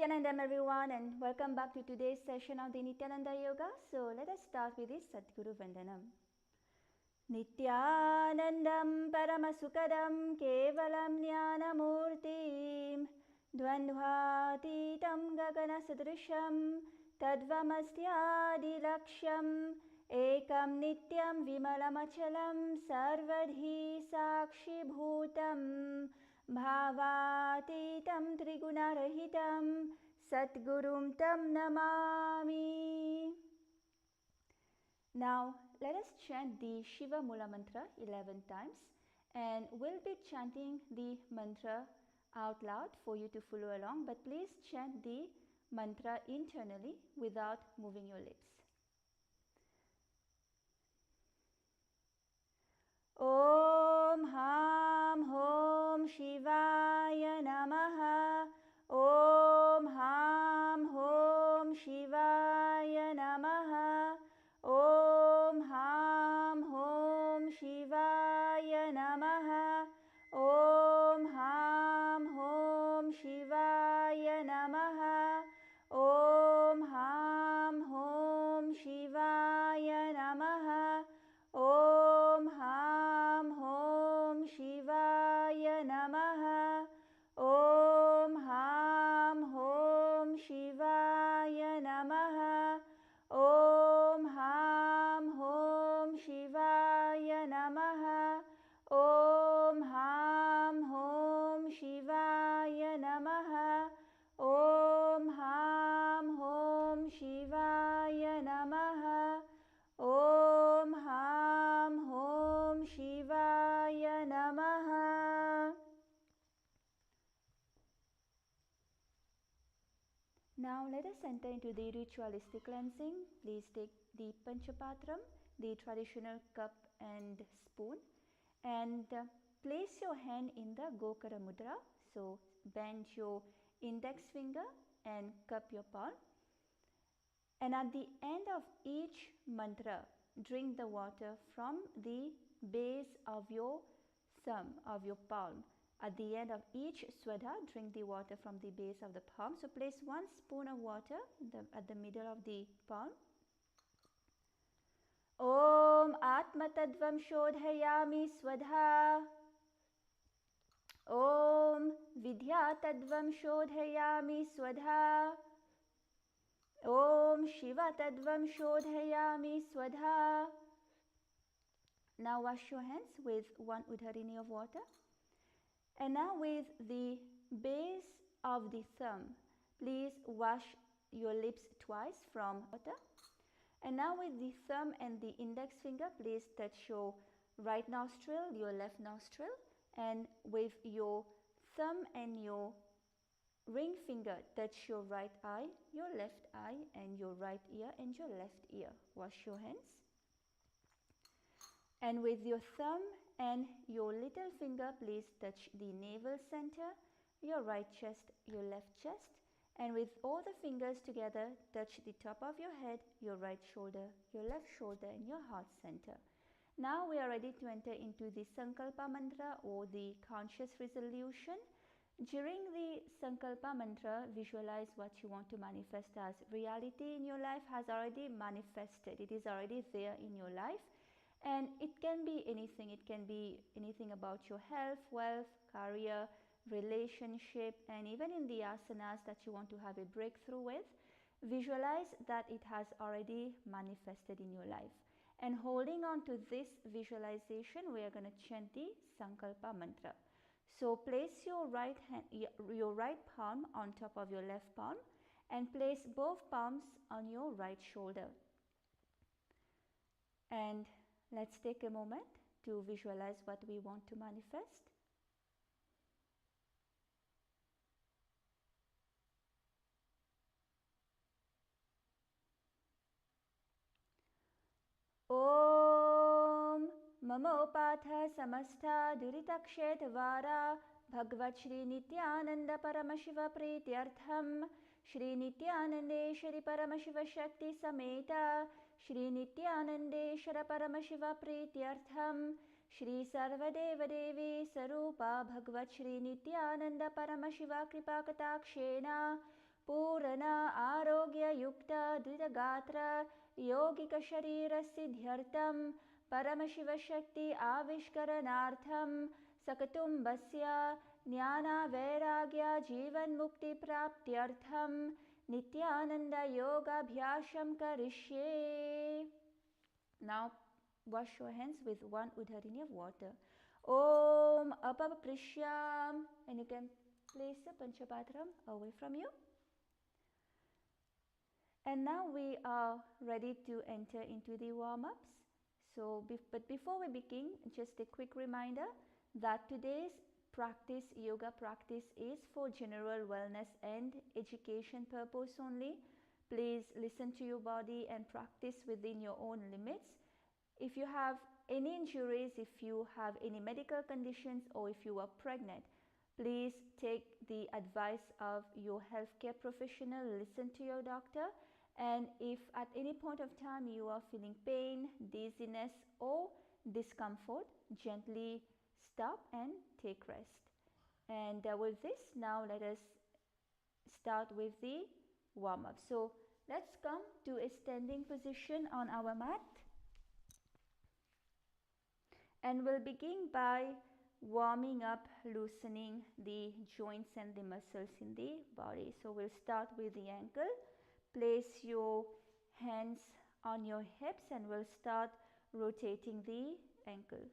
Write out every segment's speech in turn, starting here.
Nithyanandam everyone, and welcome back to today's session of the Nithyananda Yoga. So let us start with this Sadguru Vandanam. Nithyanandam Paramasukadam Kevalam Jnanamurtim Dvandvatitam Gagana Sadrisham Tadvamastyadi Laksham Ekam Nityam Vimalamachalam Sarvadhi Sakshi Bhutam Bhavatitam Trigunarahitam Satgurum Tam Namami. Now let us chant the Shiva Mula Mantra 11 times, and we'll be chanting the mantra out loud for you to follow along, but please chant the mantra internally without moving your lips. Om Ham Hom Shivaya Namaha. Om Ham Hom Shivaya Namaha. Om Ham Hom Shivaya Namaha. Om Ham Hom Shivaya Namaha. Om Ham Hom Shivaya Namaha. Om Ham Hom Shivaya Namaha. Om Ham Hom Shivaya Namaha. Om Ham Hom Shivaya Namaha. Om Ham Hom Shivaya Namaha. Om Ham Hom Shivaya Namaha. Om Ham Hom Shivaya Namaha. Now let us enter into the ritualistic cleansing. Please take the Panchapatram, the traditional cup and spoon, and place your hand in the Gokara Mudra. So bend your index finger and cup your palm. And at the end of each mantra, drink the water from the base of your thumb, of your palm. At the end of each swadha, drink the water from the base of the palm. So place 1 spoon of water at the middle of the palm. Om Atma Tadvam Shodhayami Swadha. Om Vidya Tadvam Shodhayami Swadha. Om Shiva Tadvam Shodhayami Swadha. Now wash your hands with 1 udharini of water. And now with the base of the thumb, please wash your lips twice from water. And now with the thumb and the index finger, please touch your right nostril, your left nostril. And with your thumb and your ring finger, touch your right eye, your left eye, and your right ear and your left ear. Wash your hands. And with your thumb and your little finger, please touch the navel center, your right chest, your left chest. And with all the fingers together, touch the top of your head, your right shoulder, your left shoulder, and your heart center. Now we are ready to enter into the Sankalpa Mantra, or the conscious resolution. During the Sankalpa Mantra, visualize what you want to manifest as reality in your life has already manifested. It is already there in your life. And it can be anything. It can be anything about your health, wealth, career, relationship, and even in the asanas that you want to have a breakthrough with. Visualize that it has already manifested in your life. And holding on to this visualization, we are going to chant the Sankalpa Mantra. So place your right hand, your right palm on top of your left palm, and place both palms on your right shoulder. And let's take a moment to visualize what we want to manifest. Om Mamopatha Samastha Duritakshetavara Bhagavad Shri Nithyananda Paramashiva Prityartham Shri Nithyanandeshwari Paramashiva Shakti Sameta Shri Nithyanandeshwara Paramashiva Prityartham Shri Sarvadeva Devi Sarupa Bhagavad Shri Nithyananda Paramashiva Kripakatakshena Purana Arogya Yukta Dvidagatra Yogika Sharira Siddhyartam Paramashiva Shakti Avishkaranartham Sakatumbasya Jnana Vairagya Jivan Mukti Praptyartham Nithyananda Yoga Bhyasham Karishye. Now wash your hands with 1 udharini of water. Om Apaprishyam, and you can place the Panchapatram away from you. And now we are ready to enter into the warm-ups. But before we begin, just a quick reminder that today's yoga practice is for general wellness and education purpose only. Please listen to your body and practice within your own limits. If you have any injuries, if you have any medical conditions, or if you are pregnant, please take the advice of your healthcare professional, listen to your doctor, and if at any point of time you are feeling pain, dizziness, or discomfort, gently stop and take rest. And with this, now let us start with the warm-up. So let's come to a standing position on our mat. And we'll begin by warming up, loosening the joints and the muscles in the body. So we'll start with the ankle. Place your hands on your hips and we'll start rotating the ankle.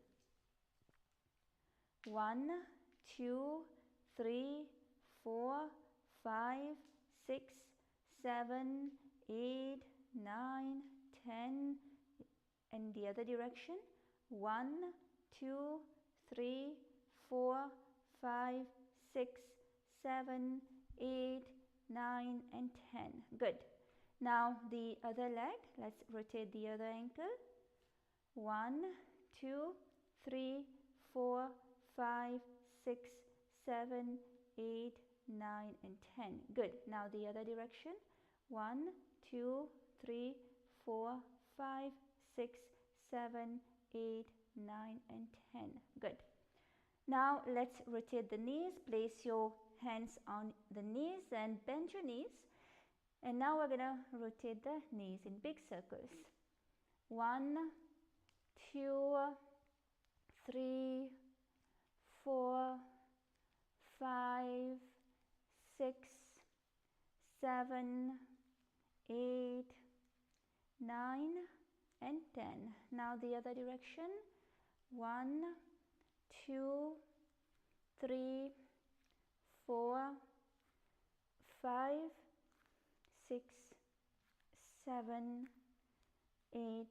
1, 2, 3, 4, 5, 6, 7, 8, 9, 10, and the other direction. 1, 2, 3, 4, 5, 6, 7, 8, 9, and 10. Good. Now the other leg. Let's rotate the other ankle. 1, 2, 3, 4, 5, 6, 7, 8, 9, and 10. Good. Now the other direction. 1, 2, 3, 4, 5, 6, 7, 8, 9, and 10. Good. Now let's rotate the knees. Place your hands on the knees and bend your knees. And now we're going to rotate the knees in big circles. 1, 2, 3, 4, 5, 6, 7, 8, 9, and 10. Now the other direction. 1, 2, 3, 4, 5, 6, 7, 8,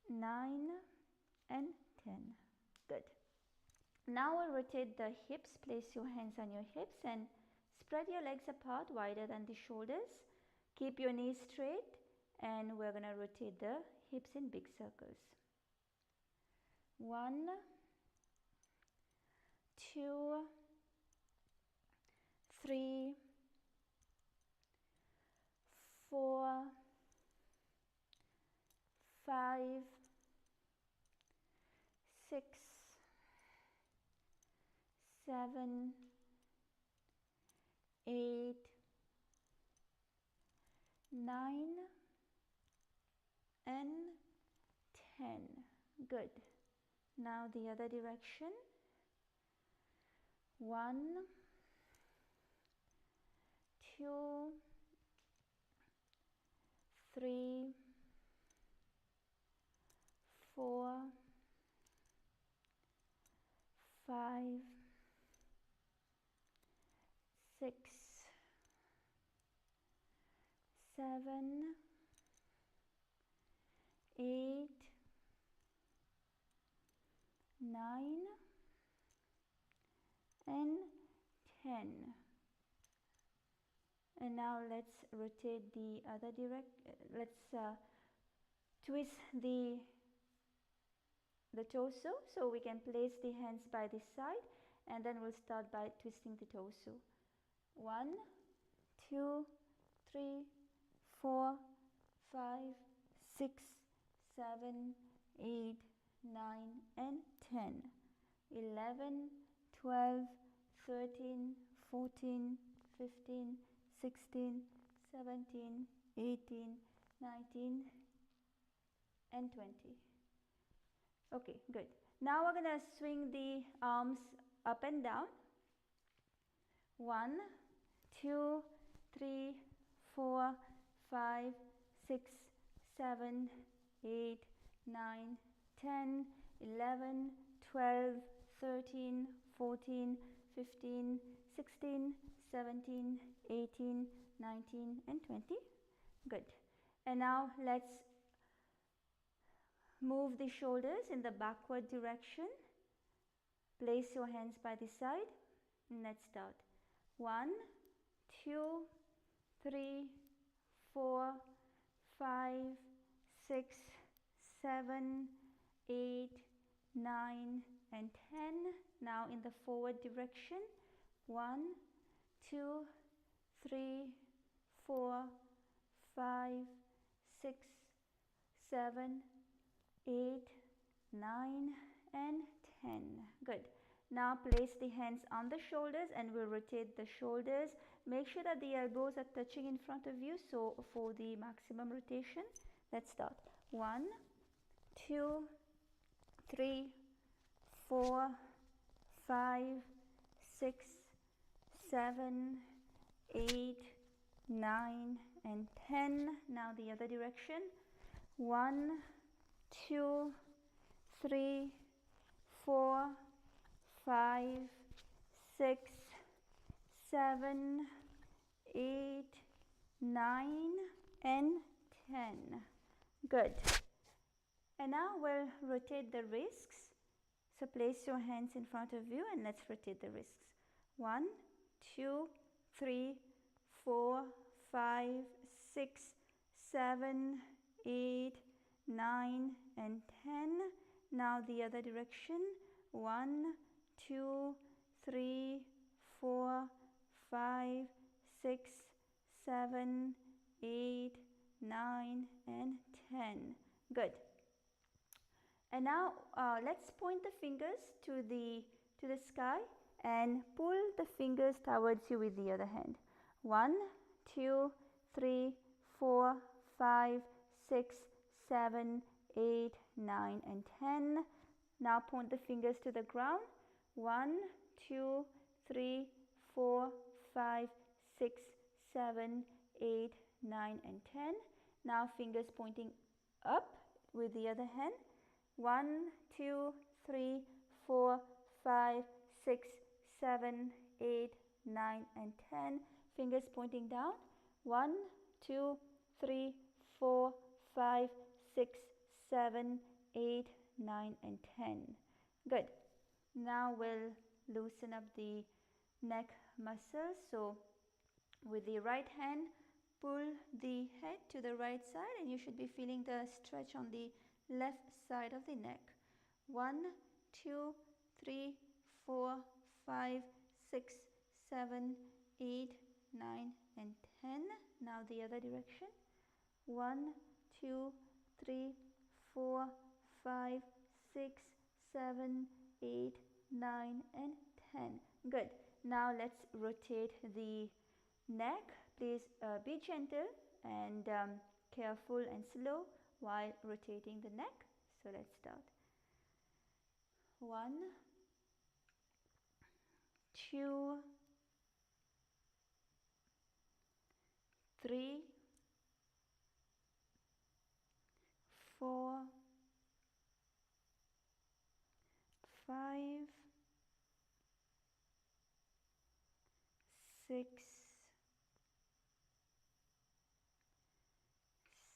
9, and 10. Good. Now we'll rotate the hips. Place your hands on your hips and spread your legs apart wider than the shoulders. Keep your knees straight, and we're going to rotate the hips in big circles. 1, 2, 3, 4, 5, 6, 7, 8, 9, and 10. Good. Now the other direction. 1, 2, 3, 4, 5, 6, 7, 8, 9, and 10. And now let's rotate the other let's twist the torso. So we can place the hands by the side, and then we'll start by twisting the torso. 1, 2, 3, 4, 5, 6, 7, 8, 9, and 10. 11, 12, 13, 14, 15, 16, 17, 18, 19, and 20. Okay, good. Now we're going to swing the arms up and down. 1, 2, 3, 4, 5, 6, 7, 8, 9, 10, 11, 12, 13, 14, 15, 16, 17, 18, 19, and 20. Good. And now let's move the shoulders in the backward direction. Place your hands by the side. And let's start. 1, 2, 3, 4, 5, 6, 7, 8, 9, and 10. Now in the forward direction. 1, 2, 3, 4, 5, 6, 7, 8, 9, and 10. Good. Now place the hands on the shoulders and we'll rotate the shoulders. Make sure that the elbows are touching in front of you. So for the maximum rotation, let's start. 1, 2, 3, 4, 5, 6, 7, 8, 9, and 10. Now the other direction. 1, 2, 3, 4, 5, 6, 7, 8, 9, and 10. Good. And now we'll rotate the wrists. So place your hands in front of you and let's rotate the wrists. 1, 2, 3, 4, 5, 6, 7, 8, 9, and 10. Now the other direction. 1, 2, 3, 4, 5, 6, 7, 8, 9, and 10. Good. And now let's point the fingers to the sky and pull the fingers towards you with the other hand. 1, 2, 3, 4, 5, 6, 7, 8, 9, and 10. Now point the fingers to the ground. 1, 2, 3, 4, 5, 6, 7, 8, 9, and 10. Now fingers pointing up with the other hand. 1, 2, 3, 4, 5, 6, 7, 8, 9, and 10. Fingers pointing down. 1, 2, 3, 4, 5, 6, 7, 8, 9, and 10. Good. Now we'll loosen up the neck muscles. So with the right hand, pull the head to the right side and you should be feeling the stretch on the left side of the neck. 1, 2, 3, 4, 5, 6, 7, 8, 9, and 10. Now the other direction. 1, 2, 3, 4, 5, 6, 7, 8, 9, and 10. Good. Now let's rotate the neck. Please be gentle and careful and slow while rotating the neck. So let's start. 1, 2, 3, 4, 5, 6,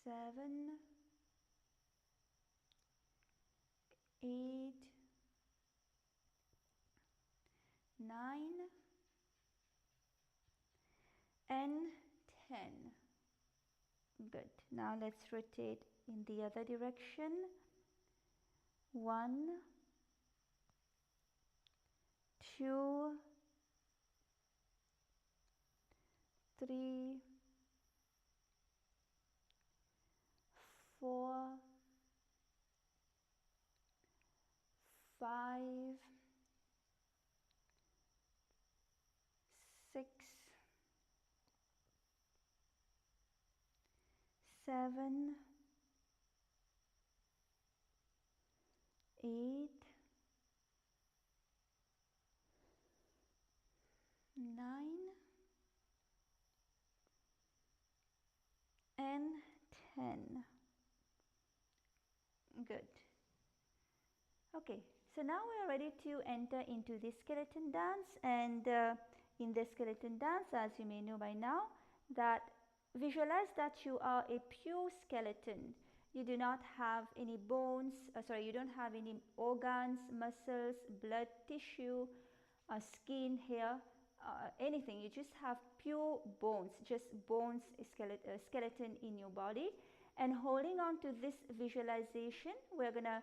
7, 8, 9, and 10. Good. Now let's rotate in the other direction. 1, 2, 3, 4, 5, 6, 7, 8, 9, and 10. Good. Okay, so now we are ready to enter into the skeleton dance, and in the skeleton dance, as you may know by now, that visualize that you are a pure skeleton. You do not have any bones, you don't have any organs, muscles, blood, tissue, skin, hair, anything. You just have pure bones, just bones, skeleton in your body. And holding on to this visualization, we're going to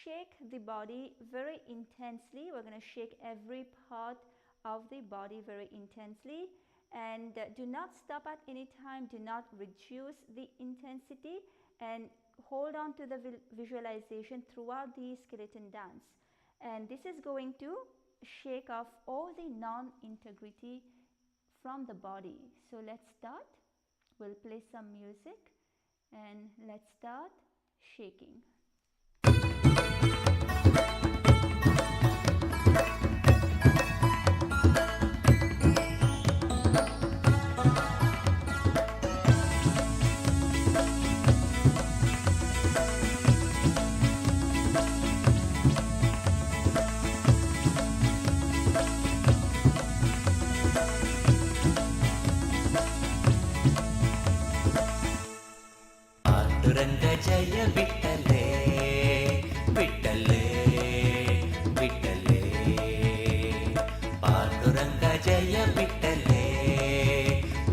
shake the body very intensely. We're going to shake every part of the body very intensely, and do not stop at any time. Do not reduce the intensity, and hold on to the visualization throughout the skeleton dance. And this is going to shake off all the non-integrity from the body. So let's start. We'll play some music and let's start shaking. जय विठ्ठले विठ्ठले विठ्ठले पांडुरंग जय विठ्ठले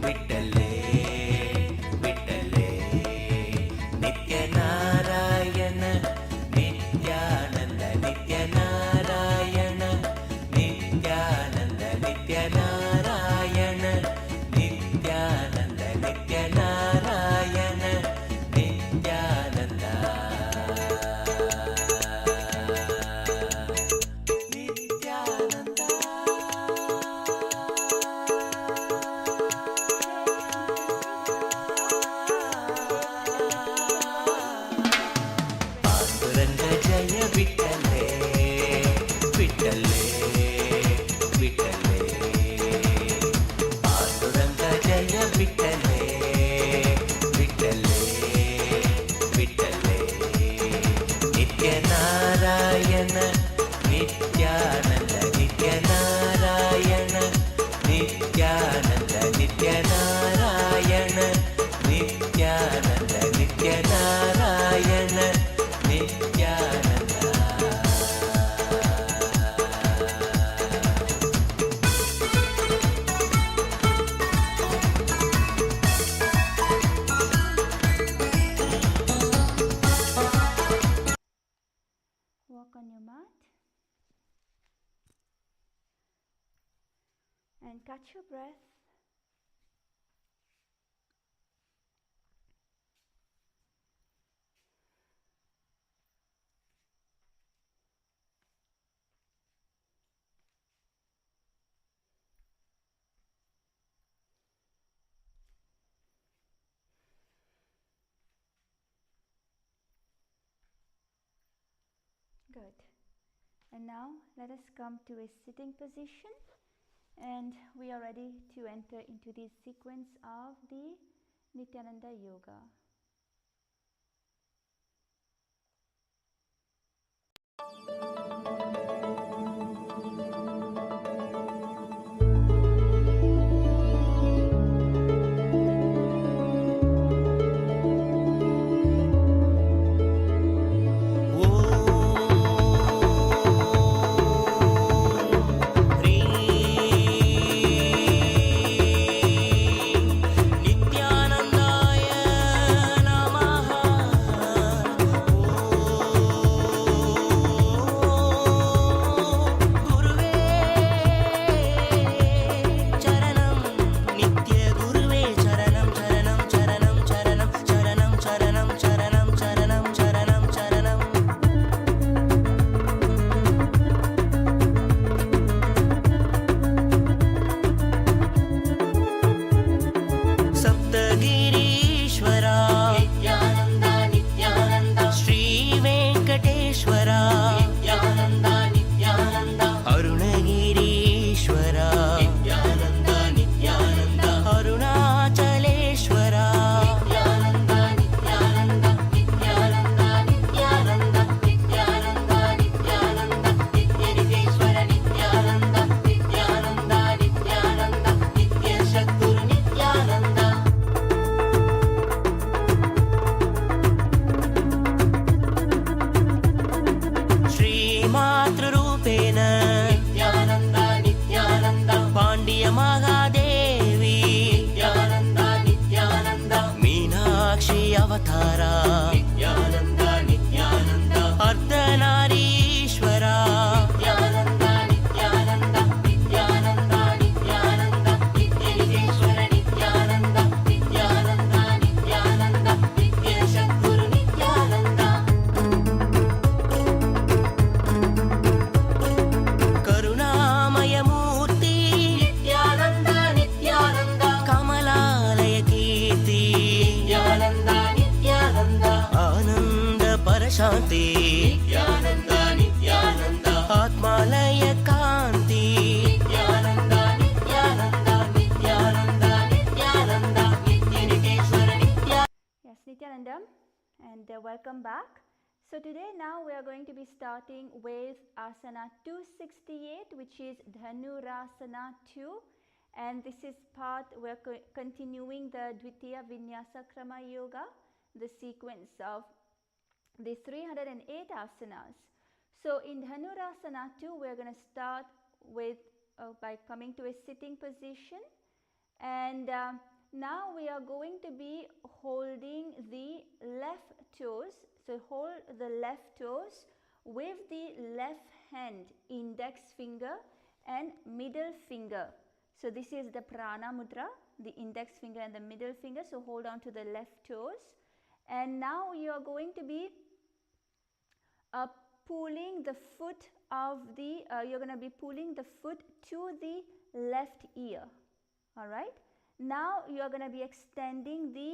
विठ्ठले विठ्ठले नित्य नारायण नित्यानंद नित्य नारायण नित्यानंद नित्य नारायण नित्यानंद नित्य Narayan Walk on your mat and catch your breath. Good. And now let us come to a sitting position, and we are ready to enter into the sequence of the Nithyananda Yoga. Oh శాంతి నిత్యానంద నిత్యానంద ఆత్మాలయ కాంతి నిత్యానంద నిత్యానంద నిత్యానంద నిత్యానంద నిత్యనితీశ్వర నిత్య. Yes, Nithyananda, and welcome back. So today now we are going to be starting with asana 268, which is Dhanurasana 2, and this is part we are continuing the Dvithiya Vinyasa Krama yoga, the sequence of the 308 asanas. So in Dhanurasana 2 we are going to start with by coming to a sitting position, and now we are going to be holding the left toes. So hold the left toes with the left hand, index finger and middle finger. So this is the prana mudra, the index finger and the middle finger. So hold on to the left toes, and now you are going to be pulling the foot of the you're going to be pulling the foot to the left ear. All right, now you are going to be extending the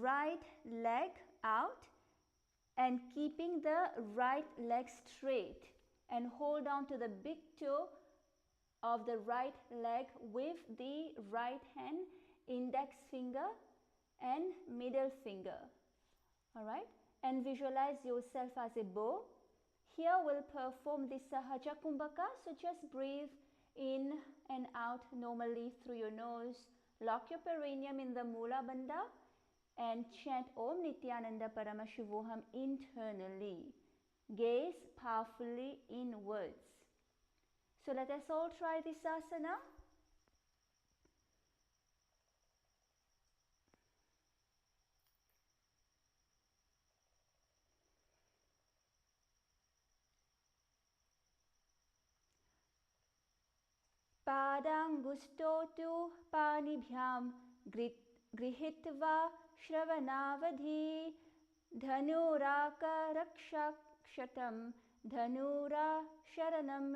right leg out and keeping the right leg straight, and hold on to the big toe of the right leg with the right hand, index finger and middle finger. All right, and visualize yourself as a bow. Here we'll perform the Sahaja Kumbhaka, so just breathe in and out normally through your nose. Lock your perineum in the Mula Bandha and chant Om Nithyananda Paramashivoham internally. Gaze powerfully inwards. So let us all try this asana. Padangustotu panibhyam grihitva shravanavadhi dhanurakarakshakshatam dhanura sharanam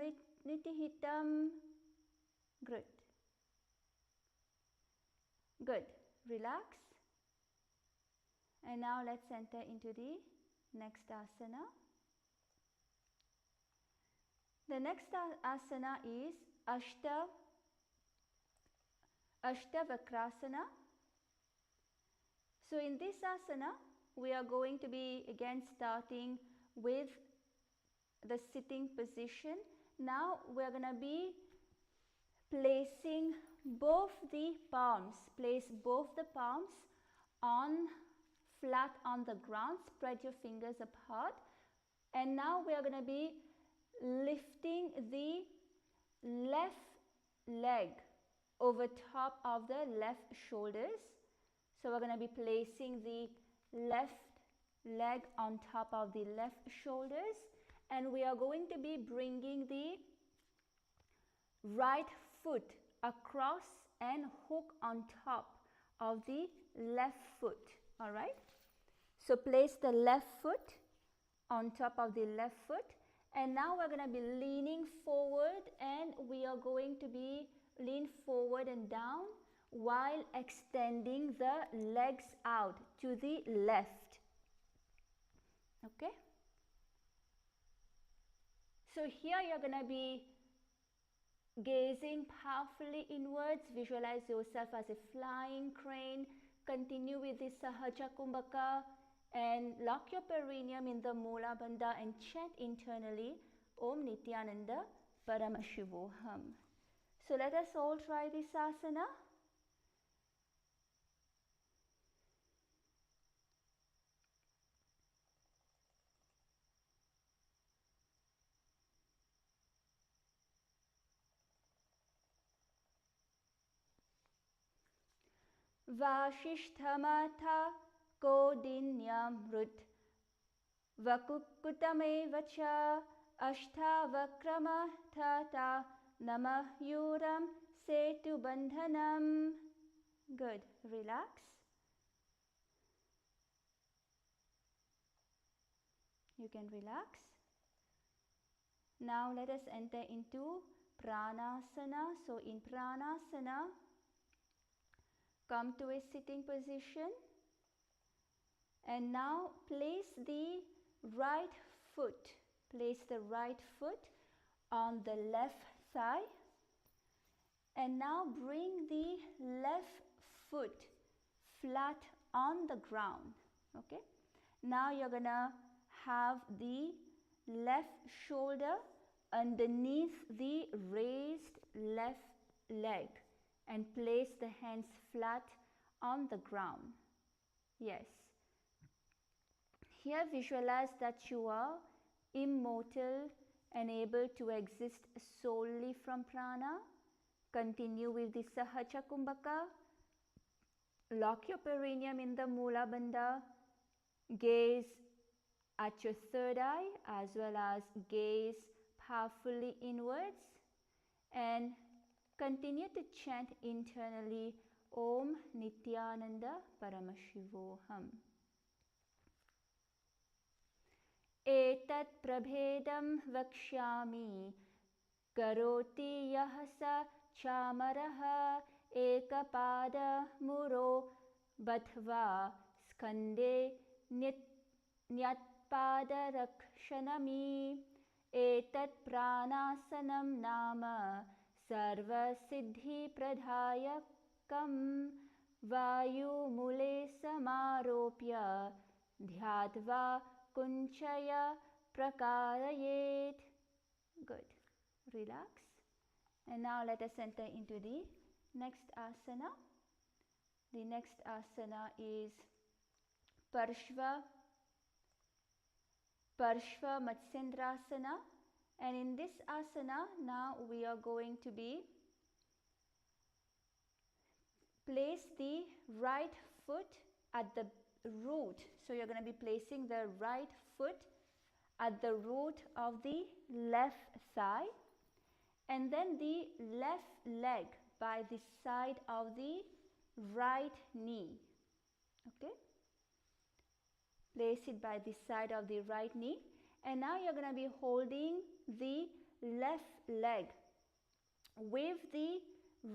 nitihitam. Good. Good. Relax. And now let's enter into the next asana. The next asana is Ashtavakrasana. So in this asana, we are going to be again starting with the sitting position. Now we are going to be placing both the palms. Place both the palms on flat on the ground. Spread your fingers apart. And now we are going to be lifting the left leg over top of the left shoulders. So we're going to be placing the left leg on top of the left shoulders, and we are going to be bringing the right foot across and hook on top of the left foot. All right, so place the left foot on top of the left foot, and now we're going to be leaning forward, and we are going to be lean forward and down while extending the legs out to the left. Okay, so here you're going to be gazing powerfully inwards. Visualize yourself as a flying crane. Continue with the Sahaja Kumbhaka and lock your perineum in the Mula Bandha and chant internally Om Nithyananda Paramashivoham. So let us all try this asana. Vashishthamatha Kodinyamrut Vakukutamevacha Ashtavakrama Tata Namahyuram Setu Bandhanam. Good. Relax. You can relax. Now let us enter into Pranasana. So in Pranasana, come to a sitting position, and now place the right foot, place the right foot on the left thigh, and now bring the left foot flat on the ground. Okay, now you're gonna have the left shoulder underneath the raised left leg and place the hands flat on the ground. Yes, here visualize that you are immortal and able to exist solely from prana. Continue with the Sahaja Kumbhaka. Lock your perineum in the Mula Bandha. Gaze at your third eye as well as gaze powerfully inwards, and continue to chant internally Om Nithyananda Paramashivoham. Etat prabhedam vakshyami karoti yah sa chamaraha ekapada muro bathva skande nyatpadarakshanami. Etat pranasanam nama sarva siddhi pradhayakam vayu mule samaropya dhyatva kunchaya prakarayet. Good. Relax. And now let us enter into the next asana. The next asana is Parshva Matsyendrasana. And in this asana, now we are going to be place the right foot at the root. So you're going to be placing the right foot at the root of the left thigh, and then the left leg by the side of the right knee. Okay, place it by the side of the right knee, and now you're going to be holding the left leg with the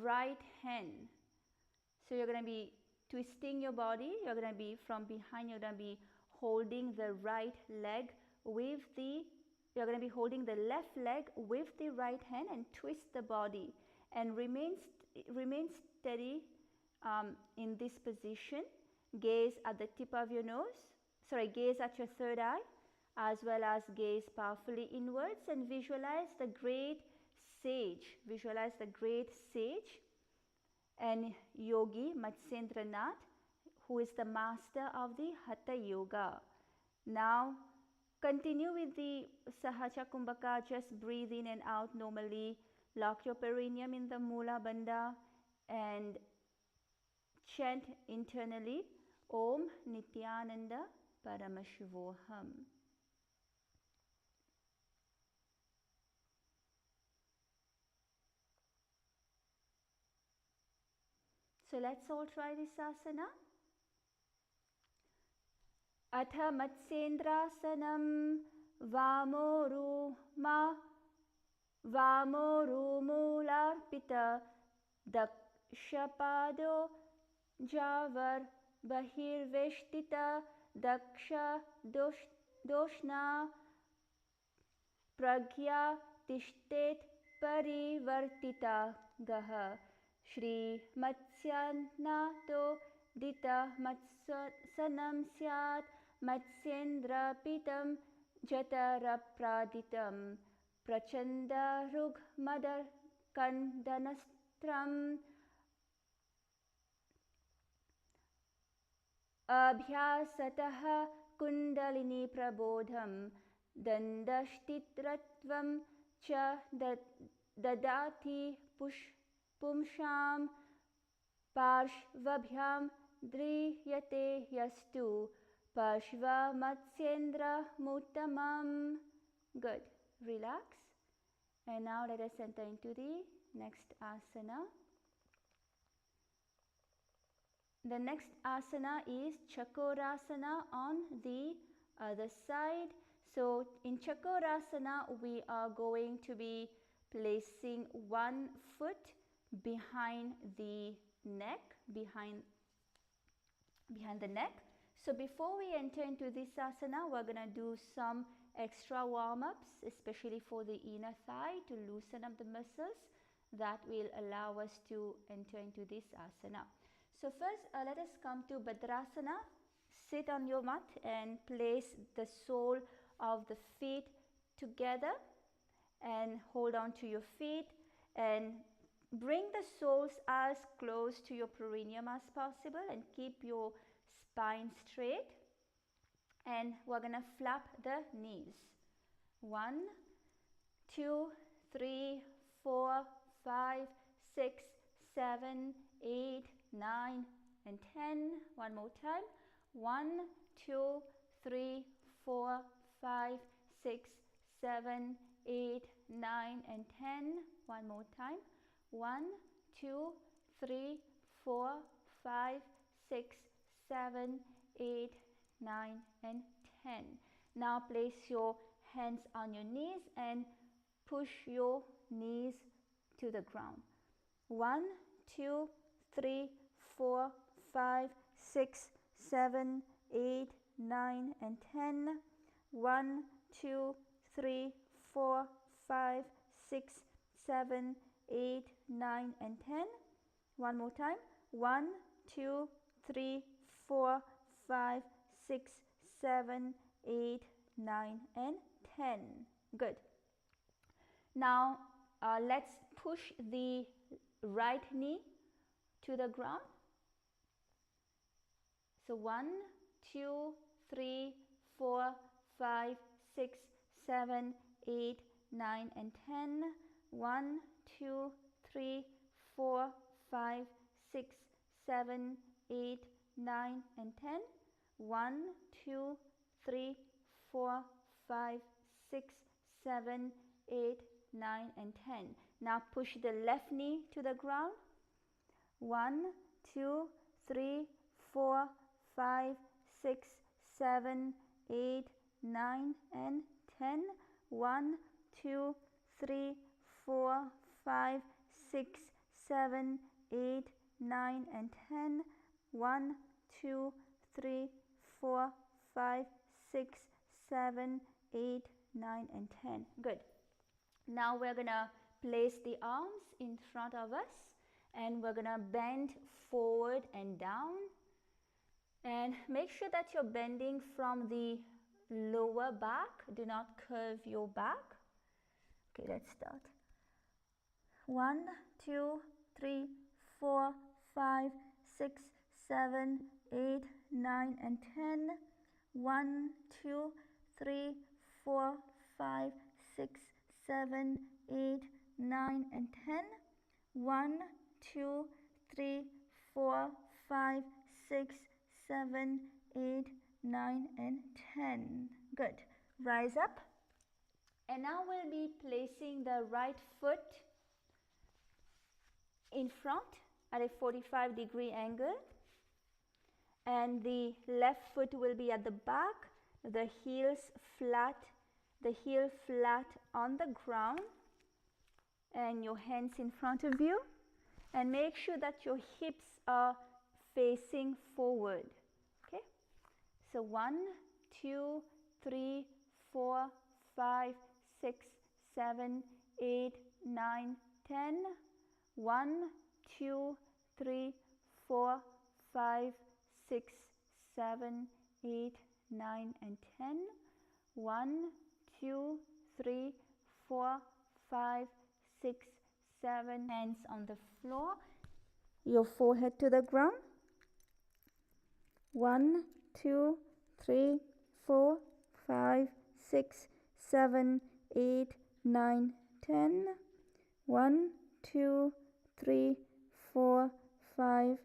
right hand. So you're going to be twisting your body. You're going to be from behind, you're going to be holding the right leg with the, you're going to be holding the left leg with the right hand and twist the body and remain steady in this position. Gaze at the tip of your nose, gaze at your third eye, as well as gaze powerfully inwards, and visualize the great sage. Visualize the great sage and yogi Matsyendranath, who is the master of the Hatha Yoga. Now continue with the Sahaja Kumbhaka. Just breathe in and out normally. Lock your perineum in the Mula Bandha and chant internally Om Nithyananda Paramashivoham. So let's all try this asana. Atha Matsyendrasanam Vamorumularpita Dakshapado Javar Bahirveshtita Daksha Doshna Pragya Tishtet Parivartita Gaha Shri Matsyanato Dita Matsanam Syat Matsyendra Pitam Jatarapraditam Prachanda Rug Madar Kandanastram Abhyasataha Kundalini Prabodham Dandashtitratvam Cha Dadati Pumsham Parshvabhyam Driyate Yastu Parshva Matsyendra Muttamam. Good. Relax. And now let us enter into the next asana. The next asana is Chakorasana on the other side. So in Chakorasana, we are going to be placing one foot behind the neck, behind the neck. So before we enter into this asana, we're going to do some extra warm-ups, especially for the inner thigh, to loosen up the muscles that will allow us to enter into this asana. So first, let us come to Bhadrasana. Sit on your mat and place the sole of the feet together and hold on to your feet and bring the soles as close to your perineum as possible and keep your spine straight. And we're going to flap the knees. 1, 2, 3, 4, 5, 6, 7, 8, 9 and 10. One more time. 1, 2, 3, 4, 5, 6, 7, 8, 9 and 10. One more time. 1, 2, 3, 4, 5, 6, 7, 8, 9 and 10. Now place your hands on your knees and push your knees to the ground. 1, 2, 3, 4, 5, 6, 7, 8, 9 and 10. 1, 2, 3, 4, 5, 6, 7, 8, 9 and 10. One more time. 1, 2, 3, 4, 5, 6, 7, 8, 9 and 10. Good. Now let's push the right knee to the ground. So 1, 2, 3, 4, 5, 6, 7, 8, 9 and 10. 1, 2, 3, 4, 5, 6, 7, 8, 9 and 10. 1, 2, 3, 4, 5, 6, 7, 8, 9 and 10. Now push the left knee to the ground. 1, 2, 3, 4, 5, 6, 7, 8, 9 and 10. 1, 2, 3, 4, 5, 6, 7, 8, 9 and 10. 1, 2, 3, 4, 5, 6, 7, 8, 9 and 10. Good. Now we're going to place the arms in front of us and we're going to bend forward and down. And make sure that you're bending from the lower back. Do not curve your back. Okay, let's start. 1, 2, 3, 4, 5, 6, 7, 8, 9 and 10. 1, 2, 3, 4, 5, 6, 7, 8, 9 and 10. 1, 2, 3, 4, 5, 6, 7, 8, 9 and 10. Good. Rise up. And now we'll be placing the right foot in front at a 45-degree angle. And the left foot will be at the back, the heel flat on the ground, and your hands in front of you. And make sure that your hips are facing forward. Okay? So 1, 2, 3, 4, 5, 6, 7, 8, 9, 10. 1, 2, 3, 4, 5, 6, 7, 8, 9 and 10. 1, 2, 3, 4, 5, 6, 7. Hands on the floor. Your forehead to the ground. 1, 2, 3, 4, 5, 6, 7, 8, 9, 10. 1, 2, 3, 4, 5,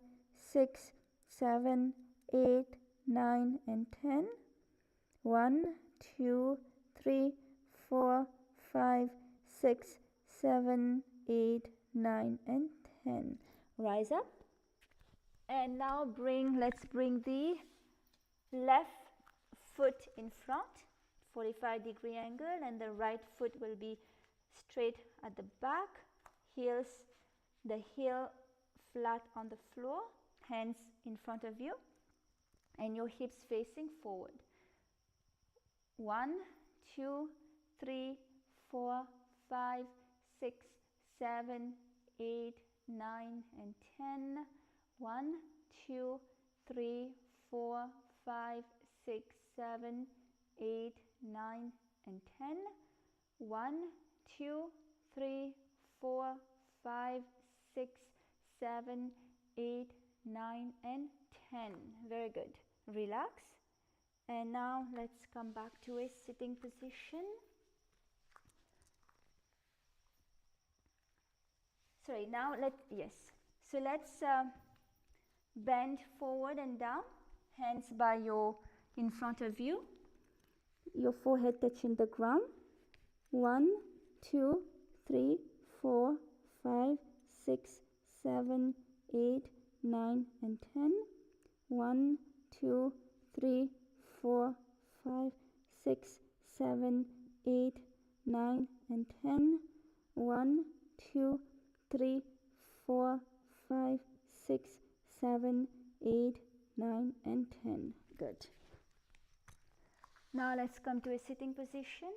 6, 7, 8, 9 and 10. 1, 2, 3, 4, 5, 6, 7, 8, 9 and 10. Rise up. And now let's bring the left foot in front, 45-degree angle, and the right foot will be straight at the back, the heel flat on the floor, hands in front of you. and your hips facing forward. 1, 2, 3, 4, 5, 6, 7, 8, 9 and 10. 1, 2, 3, 4, 5, 6, 7, 8, 9 and 10. 1, 2, 3, 4, 5, 6, 7, 8, 9 and 10. Very good. Relax. And now let's come back to a sitting position. Sorry, now so let's bend forward and down, hands by in front of you, your forehead touching the ground. 1, 2, 3, 4, 5, 6, 7, 8, 9 and 10. 1, 2, 3, 4, 5, 6, 7, 8, 9 and 10. 1, 2, 3, 4, 5, 6, 7, 8, 9 and 10. Good. Now let's come to a sitting position.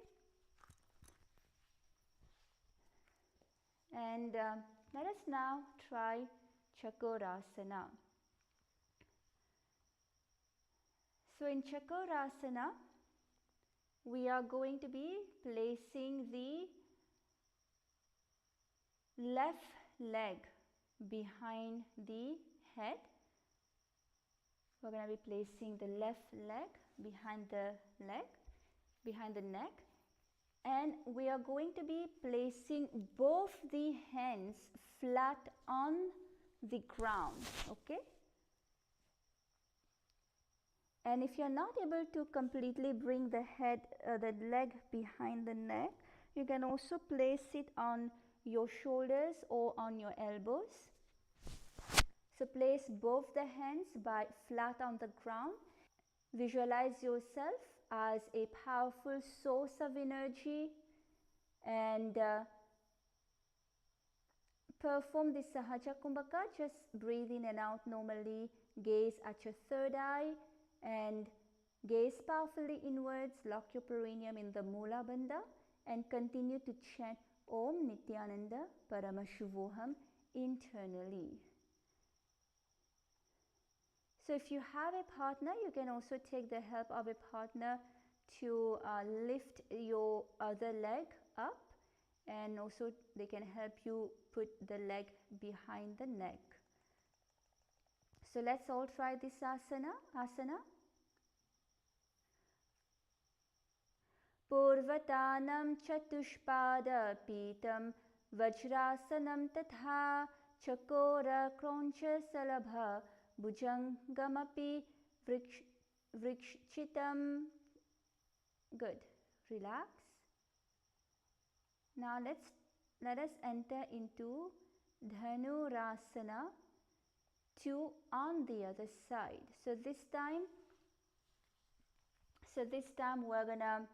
And let us now try Chakorasana. So in Chakorasana, we are going to be placing the left leg behind the head. We're going to be placing the left leg behind the neck, and we are going to be placing both the hands flat on the ground, okay? And if you're not able to completely bring the leg behind the neck, you can also place it on your shoulders or on your elbows. So place both the hands flat on the ground. Visualize yourself as a powerful source of energy, and perform the Sahaja Kumbhaka. Just breathe in and out normally. Gaze at your third eye and gaze powerfully inwards. Lock your perineum in the Mula Bandha and continue to chant Om Nithyananda Paramashivoham internally. So if you have a partner, you can also take the help of a partner to lift your other leg up, and also they can help you put the leg behind the neck. So let's all try this asana. Purvatanam chatushpada pitam vajrasanam tatha chakora kroncha salabha bhujangamapi vrikshchitam. Good. Relax. Now let us enter into Dhanurasana 2 on the other side. So this time we're gonna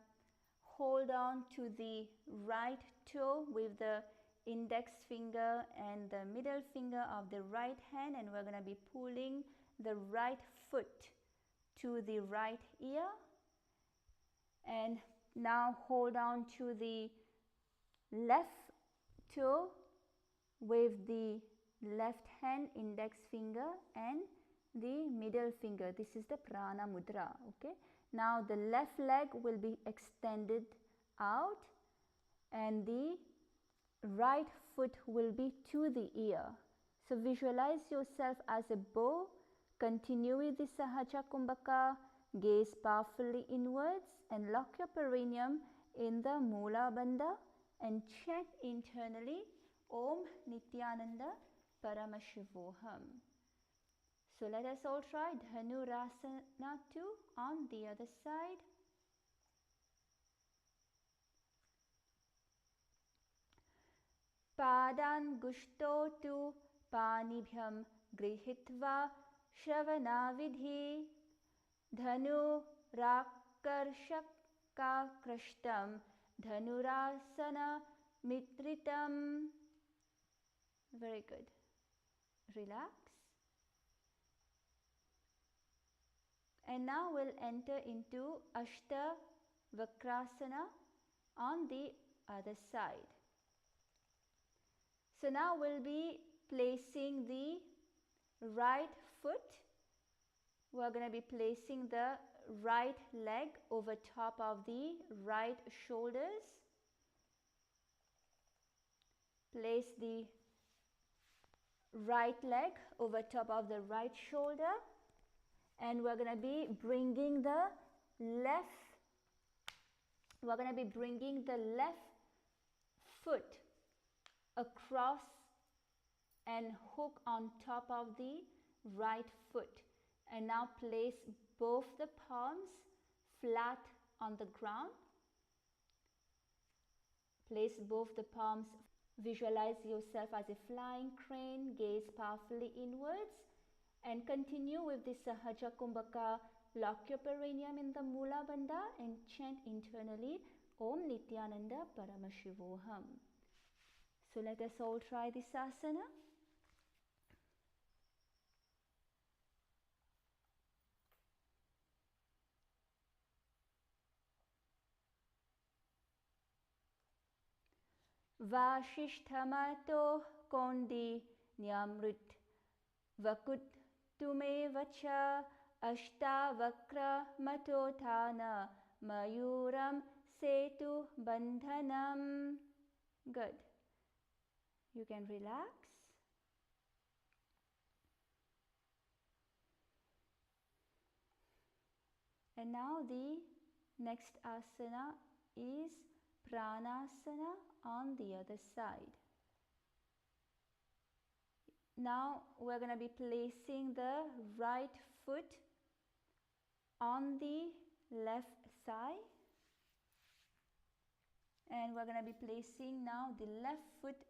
hold on to the right toe with the index finger and the middle finger of the right hand, and we're going to be pulling the right foot to the right ear, and now hold on to the left toe with the left hand index finger and the middle finger. This is the Prana Mudra. Okay. Now the left leg will be extended out and the right foot will be to the ear. So visualize yourself as a bow. Continue with the Sahaja Kumbhaka. Gaze powerfully inwards and lock your perineum in the Mula Bandha and chant internally Om Nithyananda Paramashivoham. So let us all try Dhanurasana 2 on the other side. Padan gushto tu panibhyam grihitva shravanavidhi dhanu rakarshaka krashtam dhanurasana mitritam. Very good. Relax. And now we'll enter into Ashta Vakrasana on the other side. So now we'll be placing the right foot. We're going to be placing the right leg over top of the right shoulders. Place the right leg over top of the right shoulder, and we're going to be bringing the left foot across and hook on top of the right foot. And now place both the palms flat on the ground. Place both the palms. Visualize yourself as a flying crane. Gaze powerfully inwards and continue with the Sahaja Kumbhaka. Lock your perineum in the Mula Bandha and chant internally Om Nithyananda Paramashivoham. So let us all try this asana. Vashishtamato kondi nyamrit vakut tume vacha ashtavakra matotana mayuram setu bandhanam. Good. You can relax. And now the next asana is Pranasana on the other side. Now we're going to be placing the right foot on the left thigh, and we're going to be placing now the left foot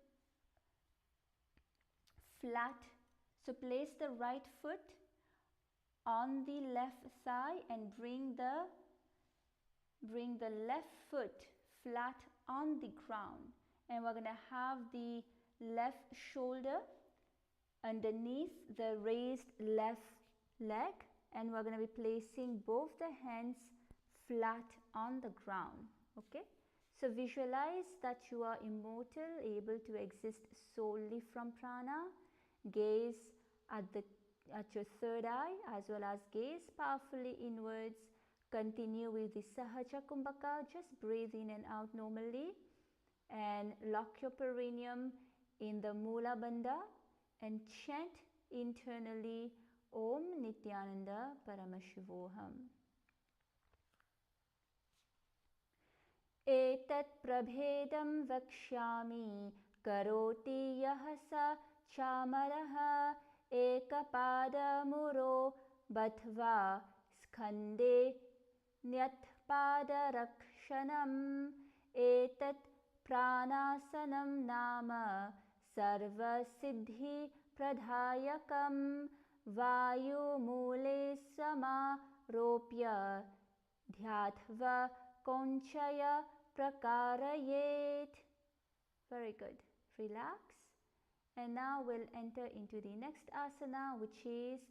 flat. So place the right foot on the left thigh and bring the left foot flat on the ground, and we're going to have the left shoulder underneath the raised left leg, and we're going to be placing both the hands flat on the ground. Okay, so visualize that you are immortal, able to exist solely from prana. Gaze at your third eye as well as gaze powerfully inwards. Continue with the Sahaja Kumbhaka. Just breathe in and out normally and lock your perineum in the Mula Bandha and chant internally Om Nithyananda Paramashivoham. Etat prabhedam vakshyami karoti yahasa chamaraha ekapadamuro bathva skande nyatpadarakshanam. Etat pranasanam nama sarvasiddhi pradhayakam vayu mule samaropya dhyatva konchaya prakarayet. Very good. Relax. And now we'll enter into the next asana, which is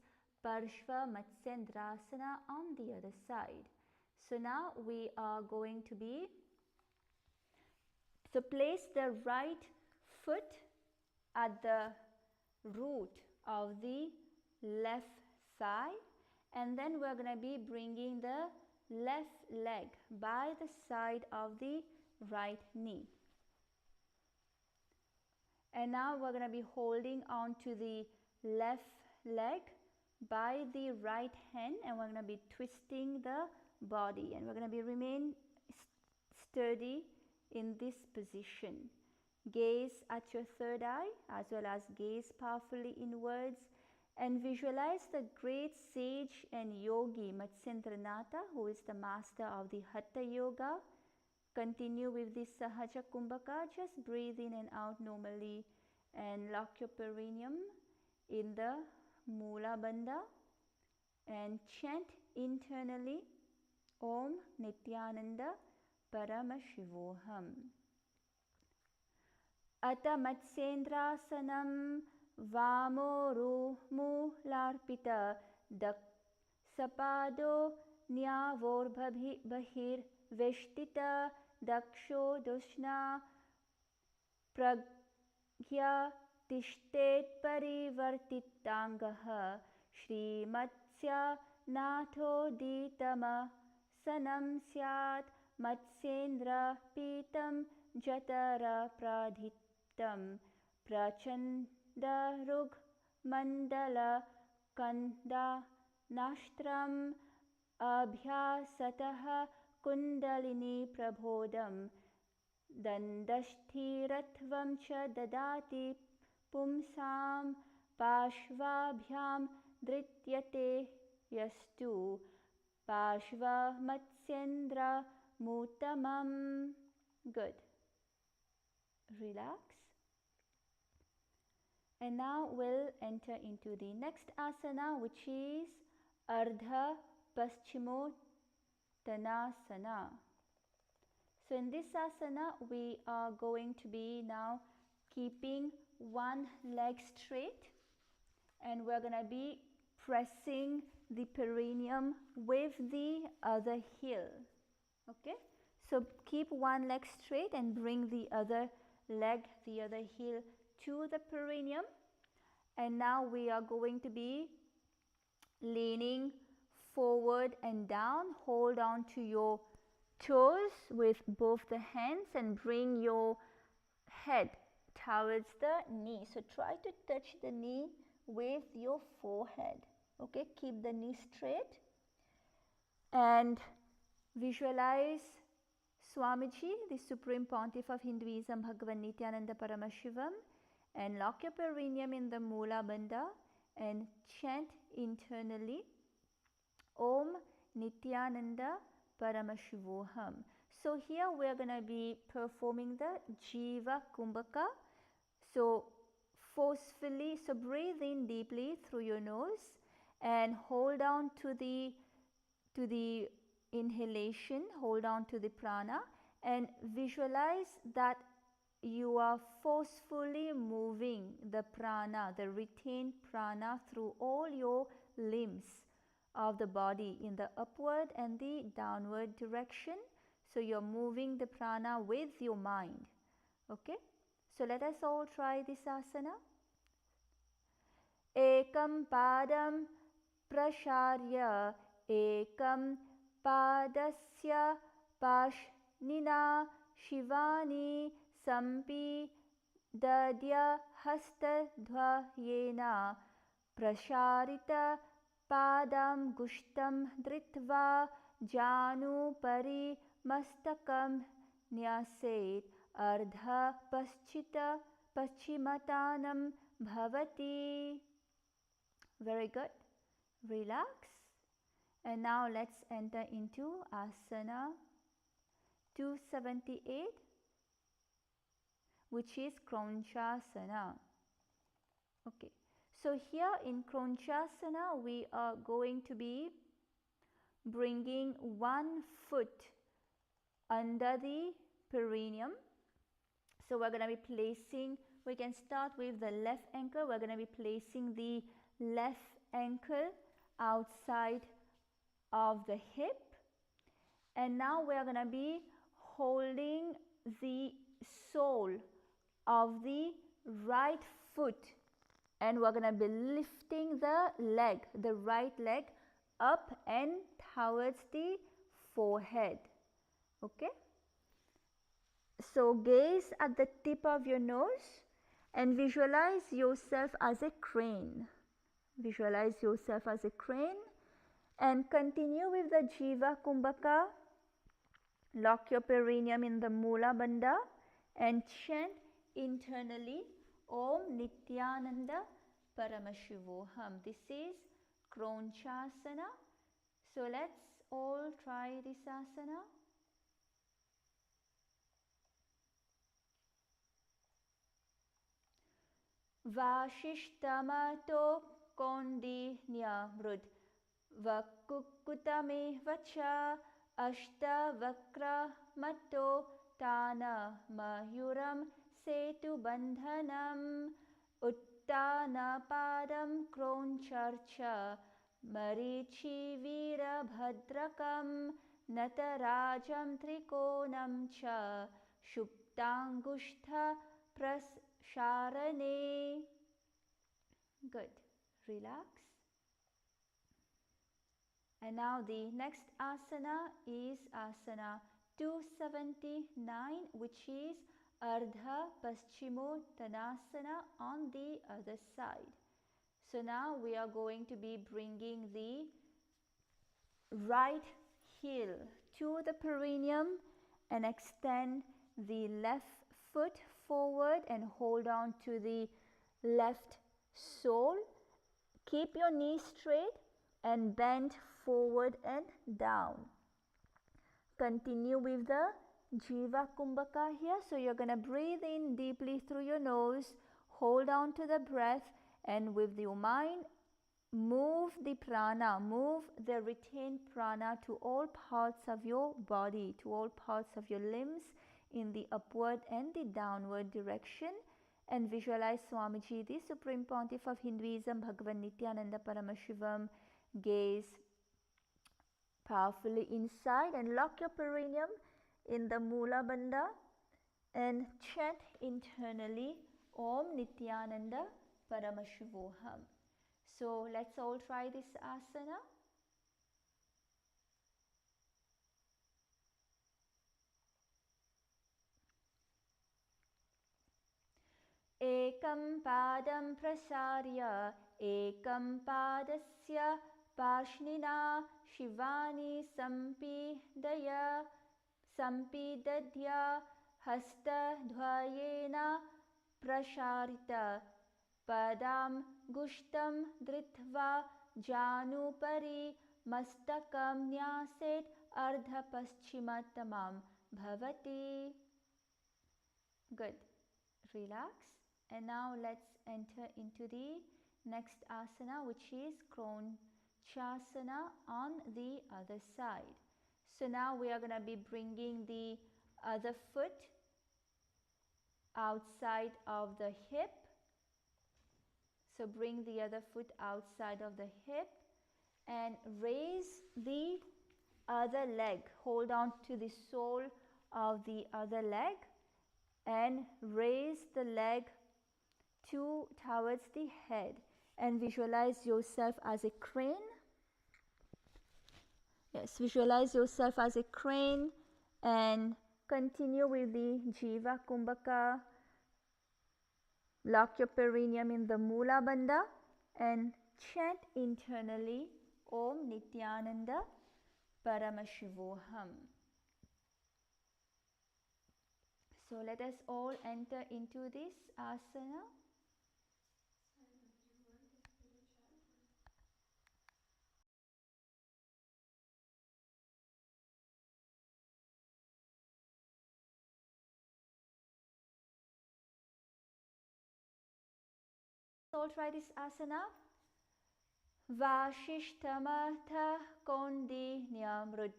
Parshva Matsyendrasana on the other side. So now we are going to be, so place the right foot at the root of the left thigh, and then we're going to be bringing the left leg by the side of the right knee. And now we're going to be holding on to the left leg by the right hand, and we're going to be twisting the body, and we're going to be remain sturdy in this position. Gaze at your third eye as well as gaze powerfully inwards and visualize the great sage and yogi Matsyendranatha, who is the master of the Hatha Yoga. Continue with this Sahaja Kumbhaka. Just breathe in and out normally and lock your perineum in the Mula Bandha and chant internally Om Nithyananda Paramashivoham. Ata Matsyendrasanam Vamoru Mularpita Sapado न्यावोर्बहिर्वेष्टिता daksho doshna pragya tishtet parivartitangaha Shrimatsya natho ditama sanam syat Matsendra pitam jatara pradhitam Prachanda rug mandala kanda Nashtram abhyasatah kundalini prabodham dandashtiratvam cha dadati pumsam pashvabhyam drityate yastu pashva matsyendra mutamam. Good. Relax. And now we'll enter into the next asana, which is Ardha Paschimottanasana. So in this asana, we are going to be now keeping one leg straight, and we're going to be pressing the perineum with the other heel. Okay? So keep one leg straight and bring the other leg, the other heel to the perineum. And now we are going to be leaning forward and down. Hold on to your toes with both the hands and bring your head towards the knee. So try to touch the knee with your forehead. Okay, keep the knee straight and visualize Swamiji, the Supreme Pontiff of Hinduism, Bhagavan Nithyananda Paramashivam, and lock your perineum in the Mula Bandha and chant internally Om Nithyananda Paramashivoham. So here we are going to be performing the Jiva Kumbhaka. So forcefully, so breathe in deeply through your nose and hold on to the inhalation, hold on to the prana and visualize that you are forcefully moving the prana, the retained prana through all your limbs of the body in the upward and the downward direction. So you're moving the prana with your mind. Okay? So let us all try this asana. Ekam padam prasharya ekam padasya pashnina shivani sampi dadya hastadhvayena prasharita padam gushtam dritva janu pari mastakam nyaset ardha paschimatanam bhavati. Very good. Relax. And now let's enter into asana 278, which is Kronchasana. Okay. So here in Kronchasana, we are going to be bringing one foot under the perineum. So we're going to be placing, we can start with the left ankle. We're going to be placing the left ankle outside of the hip. And now we are going to be holding the sole of the right foot. And we're going to be lifting the leg, the right leg up and towards the forehead. Okay? So gaze at the tip of your nose and visualize yourself as a crane. Visualize yourself as a crane and continue with the Jiva Kumbhaka. Lock your perineum in the Mula Bandha and chant internally Om Nithyananda Paramashivoham. This is Kronchasana. So let's all try this asana. Vashishtamato kondinya mrud vakukutame vacha ashta vakra mato tana mayuram setu bandhanam uttana padam kroncharcha Marichi Vira Bhadrakam Natarajam Trikonam Cha Shuptanguштha Prasharane. Good. Relax. And now the next asana is asana 279, which is Ardha Paschimottanasana on the other side. So now we are going to be bringing the right heel to the perineum and extend the left foot forward and hold on to the left sole. Keep your knees straight and bend forward and down. Continue with the Jiva Kumbhaka here. So you're going to breathe in deeply through your nose, hold on to the breath, and with your mind, move the prana, move the retained prana to all parts of your body, to all parts of your limbs in the upward and the downward direction. And visualize Swamiji, the Supreme Pontiff of Hinduism, Bhagavan Nithyananda Paramashivam. Gaze powerfully inside and lock your perineum in the Mula Bandha and chant internally Om Nithyananda Paramashivoham. So let's all try this asana. Ekam padam prasarya ekam padasya pashnina shivani sampidadya hasta dvayena prasharita padam gushtam dritva janupari mastakam nyaset ardha paschimottamam bhavati. Good. Relax. And now let's enter into the next asana, which is Kronchasana on the other side. So now we are going to be bringing the other foot outside of the hip. So bring the other foot outside of the hip and raise the other leg. Hold on to the sole of the other leg and raise the leg towards the head and visualize yourself as a crane. Yes, visualize yourself as a crane and continue with the Jiva Kumbhaka. Lock your perineum in the Mula Bandha and chant internally Om Nithyananda Paramashivoham. So let us all enter into this asana. All try this asana. Vashishtamatha kondi nyamrud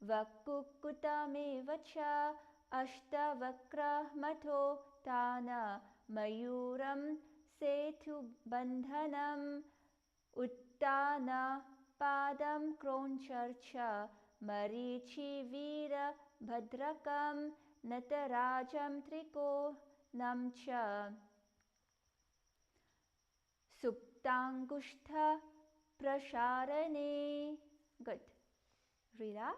vakukutamevacha ashtavakra mato tana mayuram setu bandhanam uttana padam kroncharcha marichi vira bhadrakam natarajam triko namcha Suptanguштha Prasharane. Good. Relax.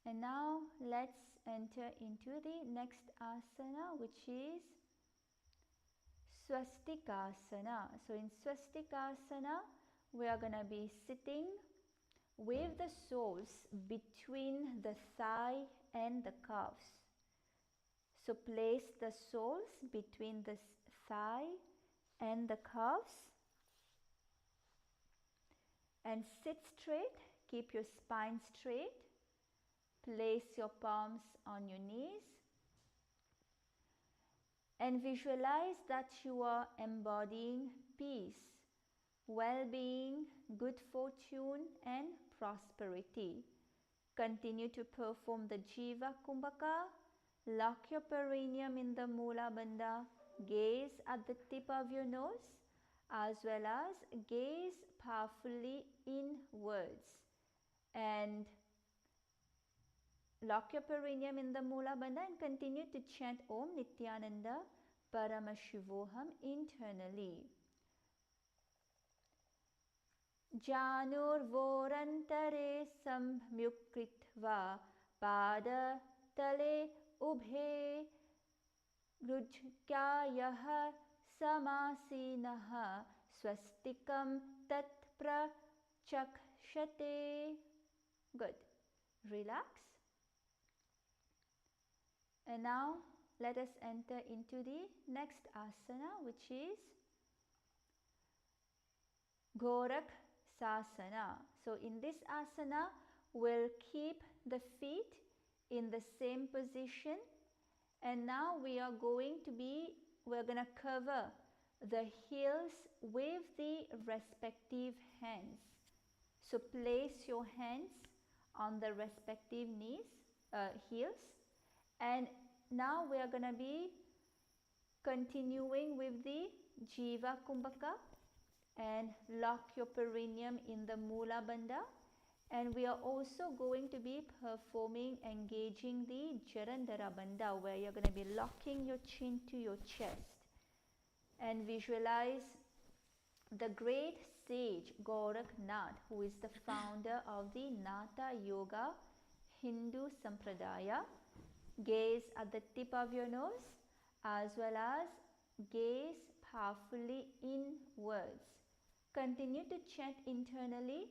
And now let's enter into the next asana, which is Swastikasana. So in Swastikasana, we are going to be sitting with the soles between the thigh and the calves. So place the soles between the thigh and the calves and sit straight. Keep your spine straight. Place your palms on your knees and visualize that you are embodying peace, well-being, good fortune and prosperity. Continue to perform the Jiva Kumbhaka. Lock your perineum in the Mula Bandha. Gaze at the tip of your nose. as well as gaze powerfully inwards and lock your perineum in the Mula Bandha and continue to chant Om Nithyananda Paramashivoham internally. Janurvorantare samyukritva padatale ubhe grujkyayaha samasinaha swastikam tat prachakshate. Good. Relax. And now let us enter into the next asana, which is Gorak Sasana. So in this asana, we'll keep the feet in the same position, and now we're going to cover the heels with the respective hands. So place your hands on the respective heels, and now we are going to be continuing with the Jiva Kumbhaka and lock your perineum in the Mula Bandha, and we are also going to be engaging the Jarandhara Bandha, where you're going to be locking your chin to your chest and visualize the great sage Gorakhnath, who is the founder of the Natha Yoga Hindu Sampradaya. Gaze at the tip of your nose as well as gaze powerfully inwards. Continue to chant internally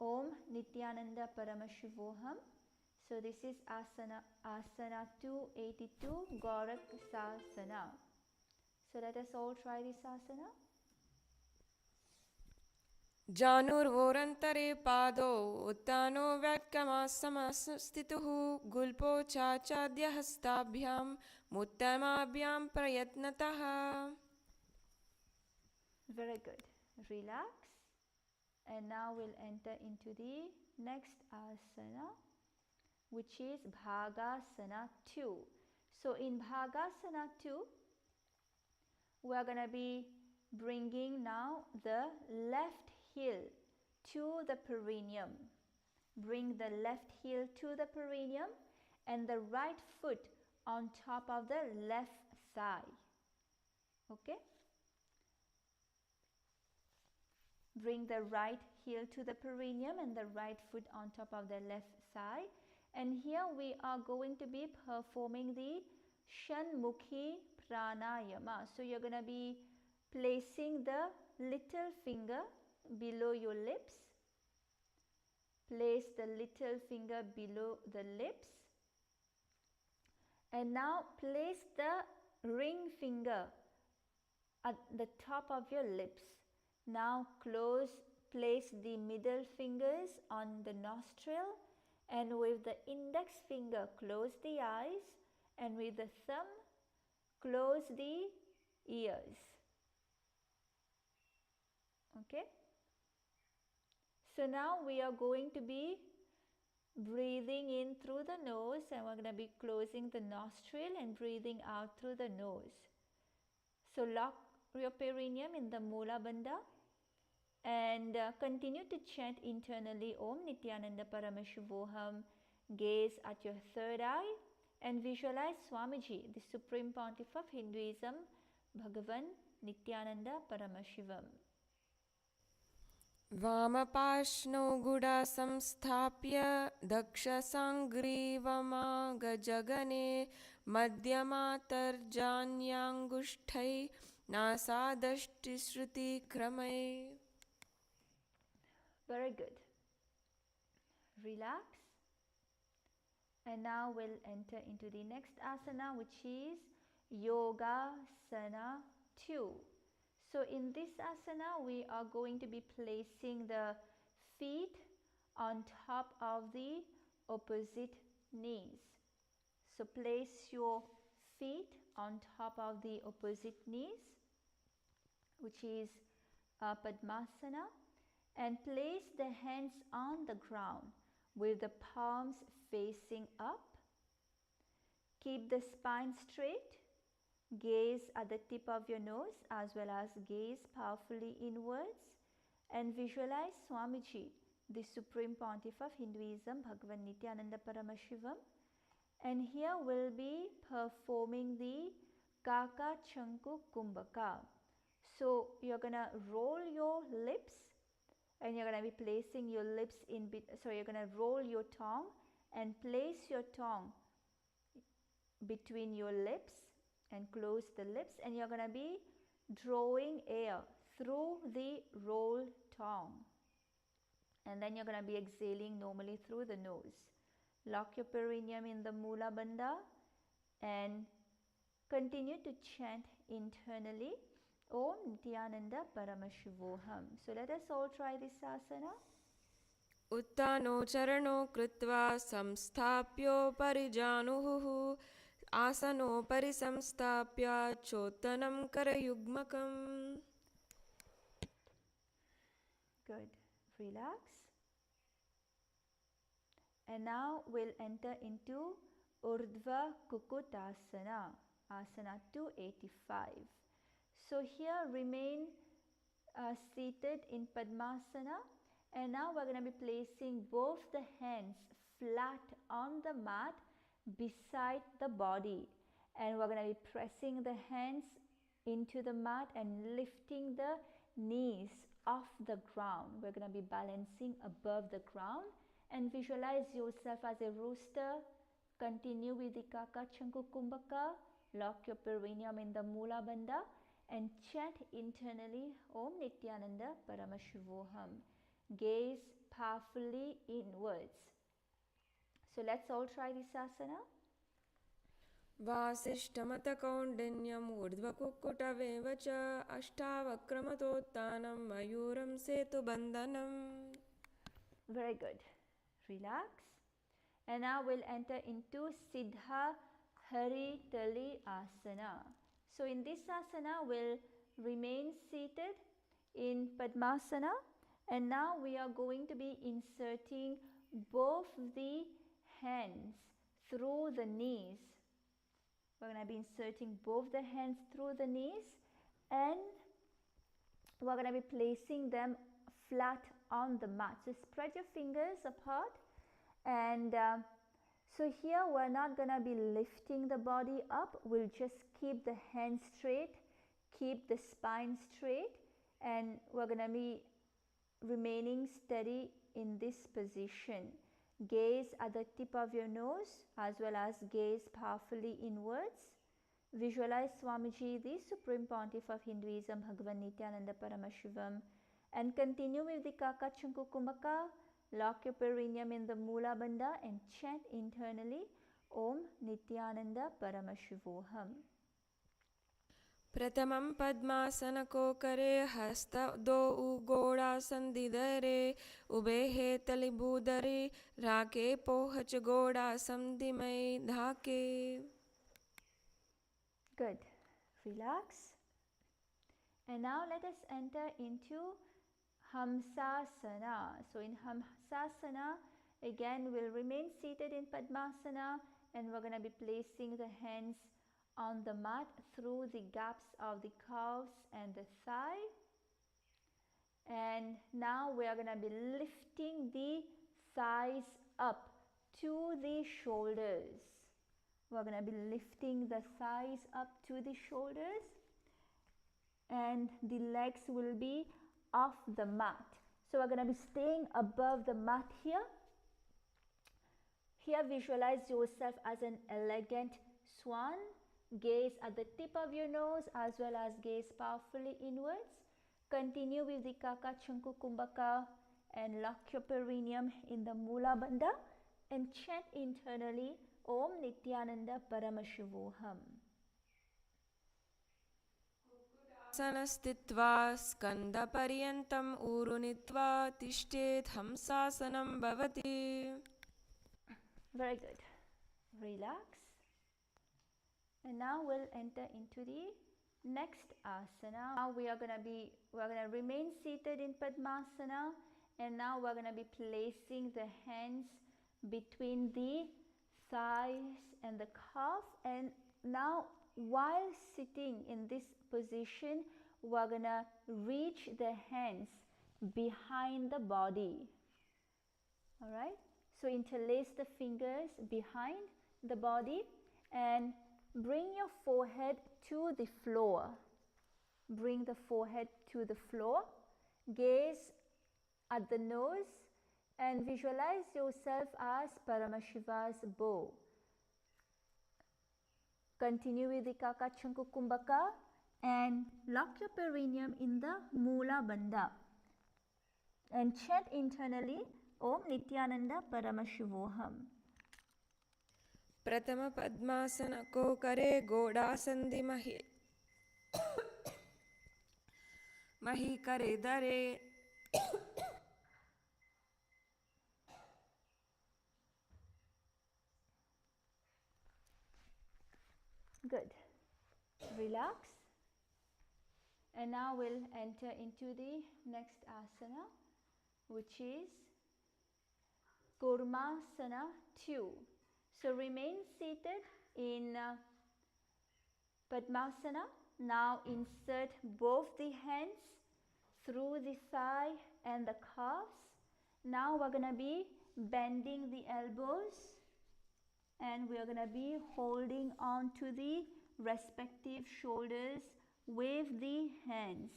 Om Nithyananda Paramashivoham. So this is asana 282, Gorak Sasana. So let us all try this asana. Janurvorantare pado uttano vyatkamasamastituhu gulpo chachadya hastabhyam muttamabhyam prayatnataha. Very good. Relax. And now we'll enter into the next asana, which is Bhagasana 2. So in Bhagasana 2, we are going to be bringing now the left heel to the perineum. Bring the left heel to the perineum and the right foot on top of the left thigh. Okay? Bring the right heel to the perineum and the right foot on top of the left thigh. And here we are going to be performing the Shanmukhi Pranayama. So you're going to be placing the little finger below your lips. Place the little finger below the lips. And now place the ring finger at the top of your lips. Now place the middle fingers on the nostril, and with the index finger close the eyes, and with the thumb close the ears. Okay? So now we are going to be breathing in through the nose, and we're going to be closing the nostril and breathing out through the nose. So lock your perineum in the Mula Bandha and continue to chant internally Om Nithyananda Paramashivoham. Gaze at your third eye and visualize Swamiji, the Supreme Pontiff of Hinduism, Bhagavan Nithyananda Paramashivam. Vamapashno guda samsthapya daksha sangrivama gajagane madhyamatarjanyangushthai nasadashti shruti kramai. Very good. Relax. And now we'll enter into the next asana, which is Yogasana 2. So in this asana, we are going to be placing the feet on top of the opposite knees. So place your feet on top of the opposite knees, which is Padmasana, and place the hands on the ground with the palms facing up. Keep the spine straight Gaze at the tip of your nose as well as gaze powerfully inwards and visualize Swamiji, the Supreme Pontiff of Hinduism, Bhagavan Nithyananda Paramashivam. And here we'll be performing the Kaka Chanku Kumbhaka. So you're going to roll your lips and you're going to be placing your lips in, you're going to roll your tongue and place your tongue between your lips and close the lips, and you're going to be drawing air through the rolled tongue, and then you're going to be exhaling normally through the nose. Lock your perineum in the Mula Bandha and continue to chant internally Om Nithyananda Paramashivoham. So let us all try this asana. उत्तानो चरणो कृत्वा संस्थाप्योपरि जानुः आसनोपरि संस्थाप्य चोत्तनं करयुग्मकम्. Good. Relax. And now we'll enter into Urdhva Kukutasana, Asana 285. So here remain seated in Padmasana, and now we're going to be placing both the hands flat on the mat beside the body, and we're going to be pressing the hands into the mat and lifting the knees off the ground. We're going to be balancing above the ground and visualize yourself as a rooster. Continue with the Kaka Chanku Kumbhaka. Lock your perineum in the Mula Bandha and chant internally Om Nithyananda Paramashivoham. Gaze powerfully inwards. So let's all try this asana. वासिष्ठमतकौण्डिन्यम् ऊर्ध्वकुक्कुटवेव च अष्टावक्रमतोत्थानं मयूरं सेतुबन्धनम्. Very good. Relax. And now we'll enter into Siddha Hari Tali Asana. So in this asana, we'll remain seated in Padmasana, and now we are going to be inserting both the hands through the knees. We're going to be inserting both the hands through the knees, and we're going to be placing them flat on the mat. So spread your fingers apart, and so here we're not going to be lifting the body up. We'll just keep the hands straight, keep the spine straight, and we're going to be remaining steady in this position. Gaze at the tip of your nose as well as gaze powerfully inwards. Visualize Swamiji, the Supreme Pontiff of Hinduism, Bhagavan Nithyananda Paramashivam, and continue with the Kaka Chanku Kumbhaka. Lock your perineum in the Mula Bandha and chant internally Om Nithyananda Paramashivoham. प्रथमं पद्मासनकोकरे हस्तौ गोडासन्दिधरे उभे हेतलिभूधरे राके पोहच गोडासन्दिमय धाके. Good. Relax. And now let us enter into Hamsasana. So in Hamsasana, again we'll remain seated in Padmasana, and we're going to be placing the hands on the mat through the gaps of the calves and the thigh. And now we are going to be lifting the thighs up to the shoulders. We're going to be lifting the thighs up to the shoulders, and the legs will be off the mat. So we're going to be staying above the mat here. Here visualize yourself as an elegant swan. Gaze at the tip of your nose as well as gaze powerfully inwards. Continue with the Kaka Chanku Kumbhaka and lock your perineum in the Mula Bandha and chant internally Om Nithyananda Paramashivoham. आसनस्थित्वा स्कन्धपर्यन्तम् ऊरुनीत्वा तिष्ठेत् हंसासनं भवति. Very good. Relax. And now we'll enter into the next asana. Now we're going to remain seated in Padmasana, and now we're going to be placing the hands between the thighs and the calf, and now while sitting in this position, we're gonna reach the hands behind the body. All right, so interlace the fingers behind the body and bring your forehead to the floor. Bring the forehead to the floor, gaze at the nose and visualize yourself as Paramashiva's bow. Continue with the Kakachanku Kumbhaka and lock your perineum in the Mula Bandha and chant internally Om Nithyananda Paramashivoham. प्रथम पद्मासन को करे गोड़ासंधि मही करे दरे Good. Relax. And now we'll enter into the next asana, which is Kurmasana 2. So remain seated in Padmasana. Now insert both the hands through the thigh and the calves. Now we're going to be bending the elbows and we are going to be holding on to the respective shoulders with the hands.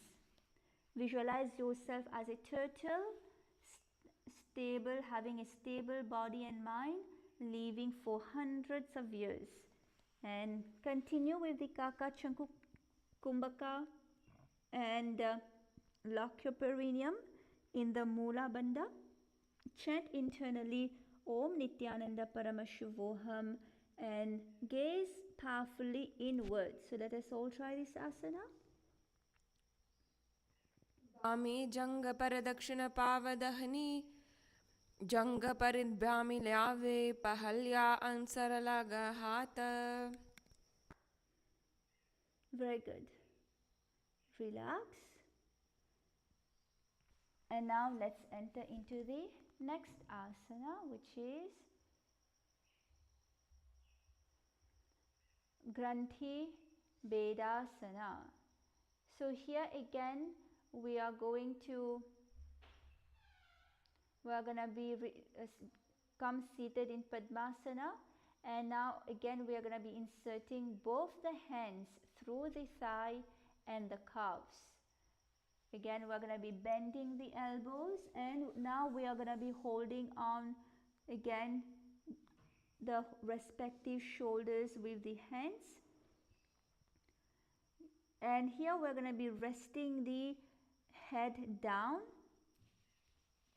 Visualize yourself as a turtle, stable, having a stable body and mind, living for hundreds of years. And continue with the Kakachanku Kumbhaka and lock your perineum in the Mula Bandha. Chant internally Om Nithyananda Paramashivoham and gaze powerfully inwards. So let us all try this asana. वामी जंग पर दक्षिण पावदहनी जंग पर ब्यामी ल्यावे पहल्या अंसर लगा हाथ. Very good. Relax. And now let's enter into the next asana, which is Granthi Bedasana. So here again we are going to be come seated in Padmasana, and now again we are going to be inserting both the hands through the thigh and the calves. Again we are going to be bending the elbows and now we are going to be holding on again the respective shoulders with the hands, and here we are going to be resting the head down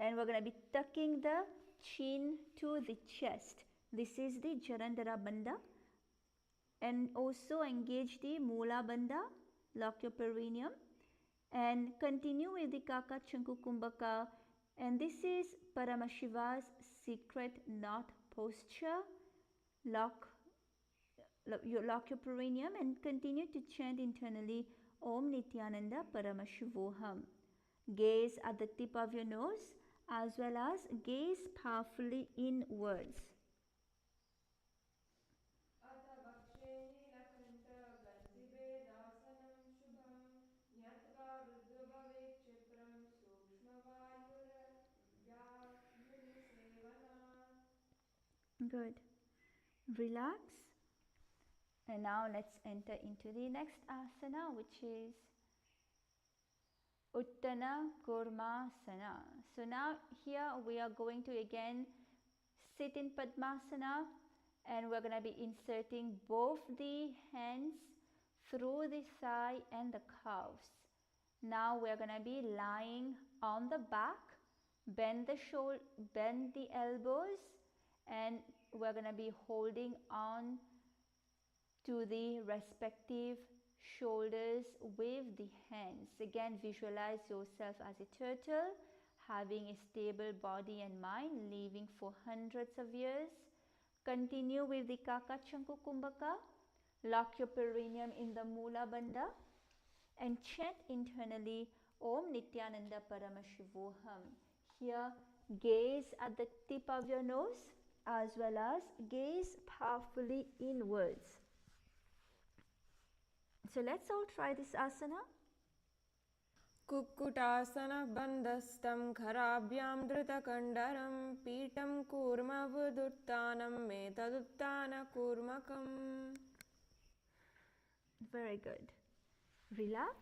and we're going to be tucking the chin to the chest. This is the Jarandhara Bandha, and also engage the Mula Bandha, lock your perineum and continue with the Kakachanku Kumbhaka, and this is Paramashiva's secret knot posture. Lock your perineum and continue to chant internally Om Nithyananda Paramashivoham. Gaze at the tip of your nose as well as gaze powerfully inwards. Good. Relax. And now let's enter into the next asana, which is Uttana Kurmasana. So now here we are going to again sit in Padmasana and we're going to be inserting both the hands through the thigh and the calves. Now we're going to be lying on the back, bend the elbows, and we're going to be holding on to the respective shoulders with the hands. Again, visualize yourself as a turtle, having a stable body and mind, living for hundreds of years. Continue with the Kakachanku Kumbhaka. Lock your perineum in the Mula Bandha and chant internally Om Nithyananda Paramashivoham. Here, gaze at the tip of your nose as well as gaze powerfully inwards. So let's all try this asana. कुक्कुटासनः बन्धस्तं खराभ्यां धृतकण्डरं पीठं कूर्मवदुत्थानं मेतदुत्थानकूर्मकम्. Very good. Relax.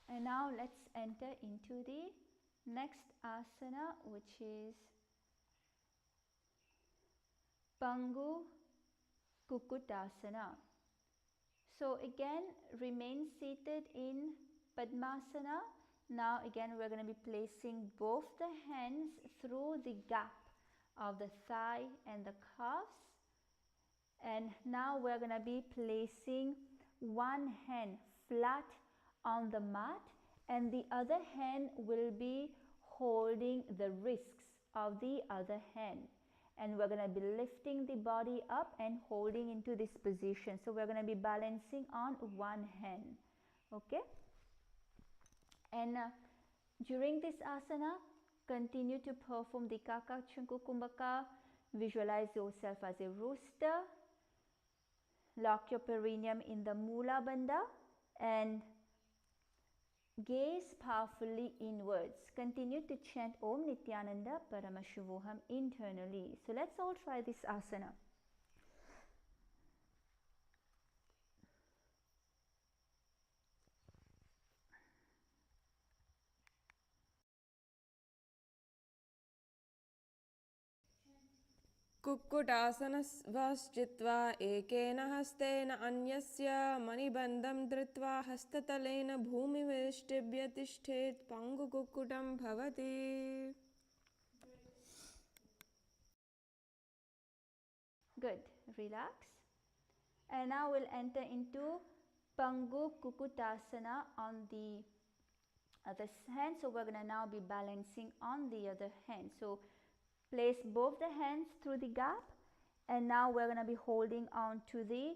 And now let's enter into the next asana, which is Pangu Kukutasana. So again, remain seated in Padmasana. Now again, we're going to be placing both the hands through the gap of the thigh and the calves. And now we're going to be placing one hand flat on the mat and the other hand will be holding the wrists of the other hand. And we're going to be lifting the body up and holding into this position. So we're going to be balancing on one hand. Okay? And during this asana, continue to perform the Kaka Chunku Kumbhaka. Visualize yourself as a rooster. Lock your perineum in the Mula Bandha and gaze powerfully inwards. Continue to chant Om Nithyananda Paramashivoham internally. So let's all try this asana. कुक्कुटासनस्वस्थित्वा एकेन हस्तेन अन्यस्य मणिबन्धं धृत्वा हस्ततलेन भूमिवेष्टिभ्य तिष्ठेत् पङ्गुकुक्कुटं भवति. Good. Relax. And now we'll enter into Pangu Kukutasana on the other hand. So we're going to now be balancing on the other hand. So place both the hands through the gap and now we're going to be holding on to the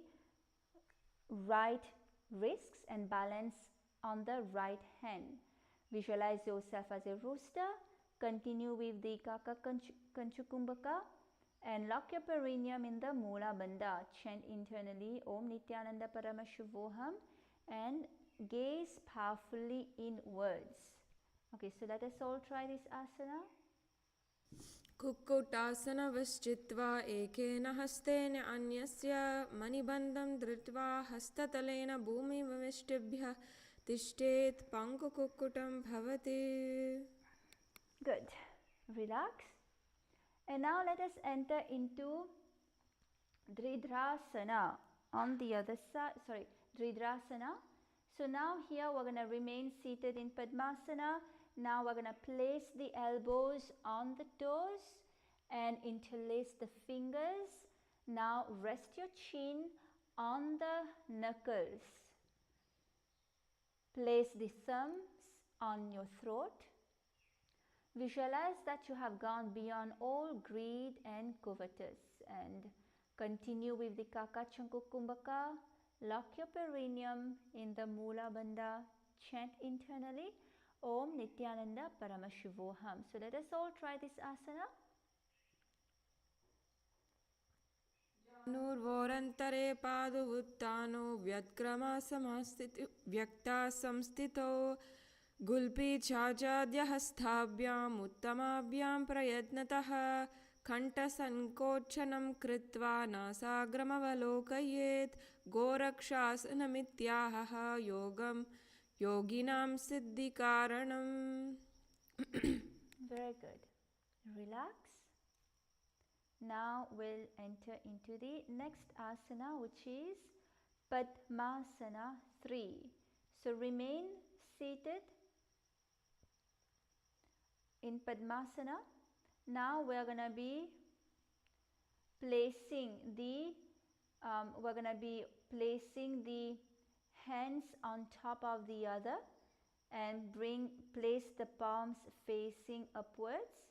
right wrists and balance on the right hand. Visualize yourself as a rooster. Continue with the Kaka Kanchukumbhaka and lock your perineum in the Mula Bandha. Chant internally Om Nithyananda Paramashivoham and gaze powerfully inwards. Okay, so let us all try this asana. कुक्कुटासनवस्थित्वा एकेन हस्तेन अन्यस्य मणिबन्धं धृत्वा हस्ततलेन भूमिवेष्टिभ्य तिष्ठेत् पङ्गुकुक्कुटं भवति. Good. Relax. And now let us enter into Dvidrasana on the other side. Sorry, Dvidrasana. So now here we're going to remain seated in Padmasana. Now we're going to place the elbows on the toes and interlace the fingers. Now rest your chin on the knuckles. Place the thumbs on your throat. Visualize that you have gone beyond all greed and covetous and continue with the Kaka Chunku Kumbhaka. Lock your perineum in the Mula Bandha. Chant internally Om Nithyananda Paramashivoham. So let us all try this asana. नूर्वोरन्तरे पादुवुत्थानो व्यक्ता संस्थितो गुल्पी छाजाद्यहस्ताभ्याम् उत्तमाभ्यां प्रयत्नतः कण्ठसङ्कोचनं कृत्वा नासाग्रमवलोकयेत् गोरक्षासनमित्याहः योगिनां सिद्धिकारणम्. Very good. Relax. Now we'll enter into the next asana, which is Padmasana 3. So remain seated in Padmasana. Now we're going to be placing the hands on top of the other and place the palms facing upwards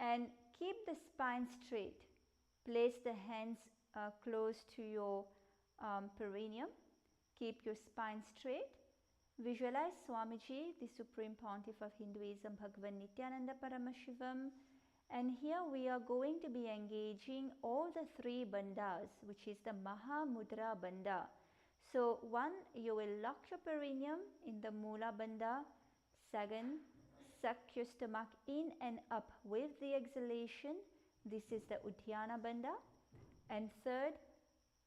and keep the spine straight. Place the hands close to your perineum. Keep your spine straight. Visualize Swamiji, the Supreme Pontiff of Hinduism, Bhagavan Nithyananda Paramashivam, And here we are going to be engaging all the three bandhas, which is the Mahamudra bandha. So one, you will lock your perineum in the Mula bandha. Second, suck your stomach in and up with the exhalation. This is the Uddiyana bandha. And third,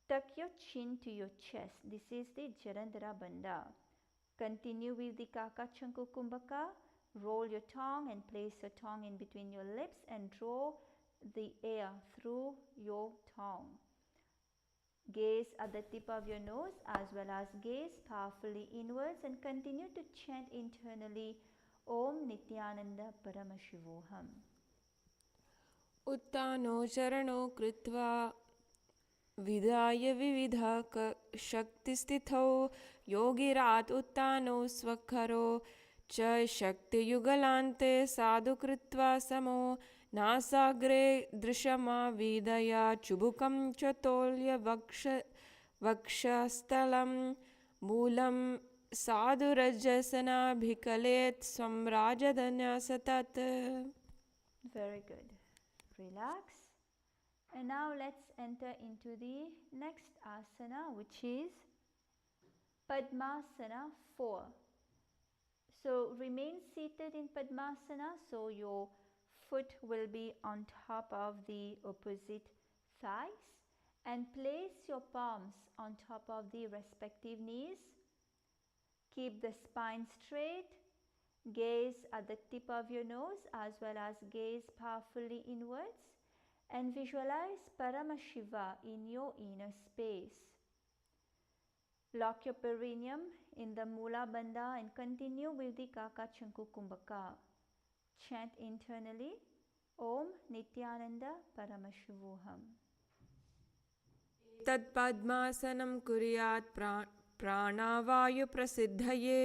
tuck your chin to your chest. This is the Jalandhara bandha. Continue with the Kaka Chanku Kumbhaka. Roll your tongue and place your tongue in between your lips and draw the air through your tongue. Gaze at the tip of your nose as well as gaze powerfully inwards and continue to chant internally Om Nithyananda Paramashivoham. उत्तानो चरणो कृत्वा विधाय विविध शक्तिस्थितौ योगिरात् उत्तानो स्वखरो च शक्तियुगलान्ते साधु कृत्वा समो नासाग्रे दृशमा विदया चुबुकं च तोल्य वक्षस्थलं मूलं साधुरजसनाभिकलेत् स्वं राजधन्यासतत्. Very good. Relax. And now let's enter into the next asana, which is Padmasana 4. So remain seated in Padmasana, so your foot will be on top of the opposite thighs, and place your palms on top of the respective knees. Keep the spine straight. Gaze at the tip of your nose as well as gaze powerfully inwards, and visualize Paramashiva in your inner space. Lock your perineum in the Mula bandha and continue with the Kaka Chanku Kumbhaka. Chant internally Om Nithyananda Paramashivoham. तत् पद्मासनं कुर्यात् प्राणावायुप्रसिद्धये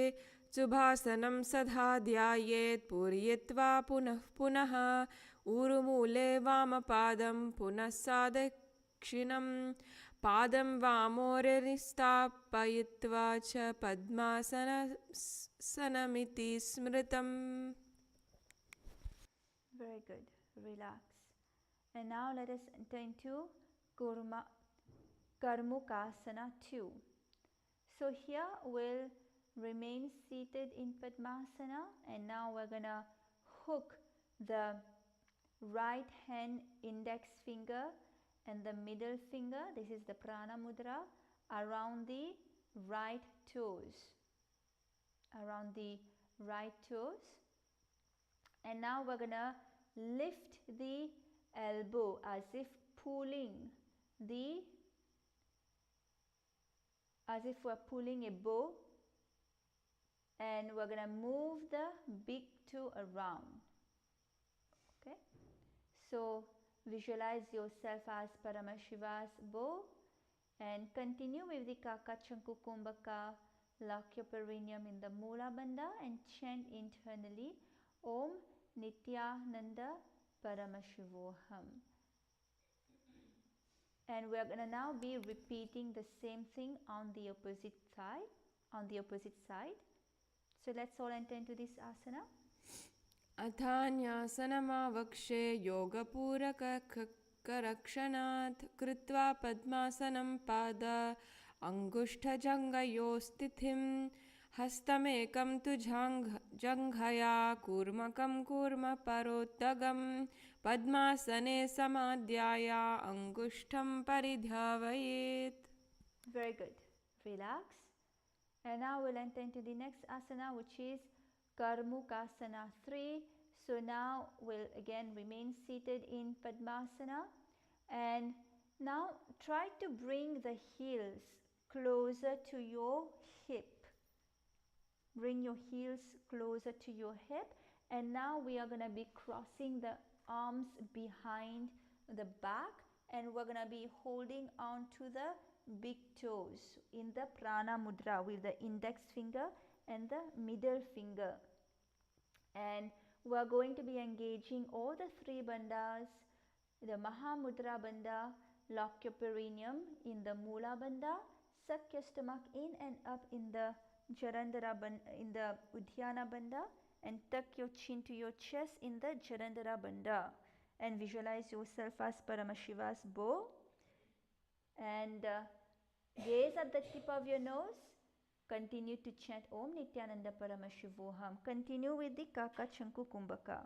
शुभासनं सदा ध्यायेत् पूरयित्वा पुनः पुनः ऊरुमूले वामपादं पुनः सादक्षिणं पादं वामोरनिस्थापयित्वा च पद्मासनमिति स्मृतम्. Very good. Relax. And now let us enter into Karmukasana 2. So here we'll remain seated in Padmasana, and now we're gonna hook the right hand index finger and the middle finger, this is the Prana Mudra, around the right toes. And now we're gonna lift the elbow as if we're pulling a bow, and we're gonna move the big toe around. Okay, so visualize yourself as Paramashiva's bow and continue with the Kaka Chanku Kumbhaka. Lock your perineum in the Mula bandha and chant internally Om Nithyananda Paramashivoham. And we are going to now be repeating the same thing on the opposite side. So let's all enter into this asana. अथान्यासनमावक्षे योगपूरकरक्षणात् कृत्वा पद्मासनं पाद अङ्गुष्ठजङ्घयोस्थितिं हस्तमेकं तु जङ्घया कूर्मकं कूर्मपरोत्तगं पद्मासने समाध्याय अङ्गुष्ठं परिधावयेत्. Very good. Relax. And now we'll enter into the next asana, which is Karmukasana 3. So now we'll again remain seated in Padmasana, and now try to bring the heels closer to your hip. Bring your heels closer to your hip, and now we are going to be crossing the arms behind the back, and we're going to be holding on to the big toes in the Prana Mudra with the index finger and the middle finger. And we're going to be engaging all the three bandhas. The Mahamudra bandha, lock your perineum in the Mula bandha, suck your stomach in and up in the Jalandhara bandha, in the Uddiyana bandha, and tuck your chin to your chest in the Jalandhara bandha. and visualize yourself as Paramashiva's bow, and gaze at the tip of your nose. Continue to chant Om Nithyananda Paramashivoham. Continue with the Kaka Chanku Kumbhaka.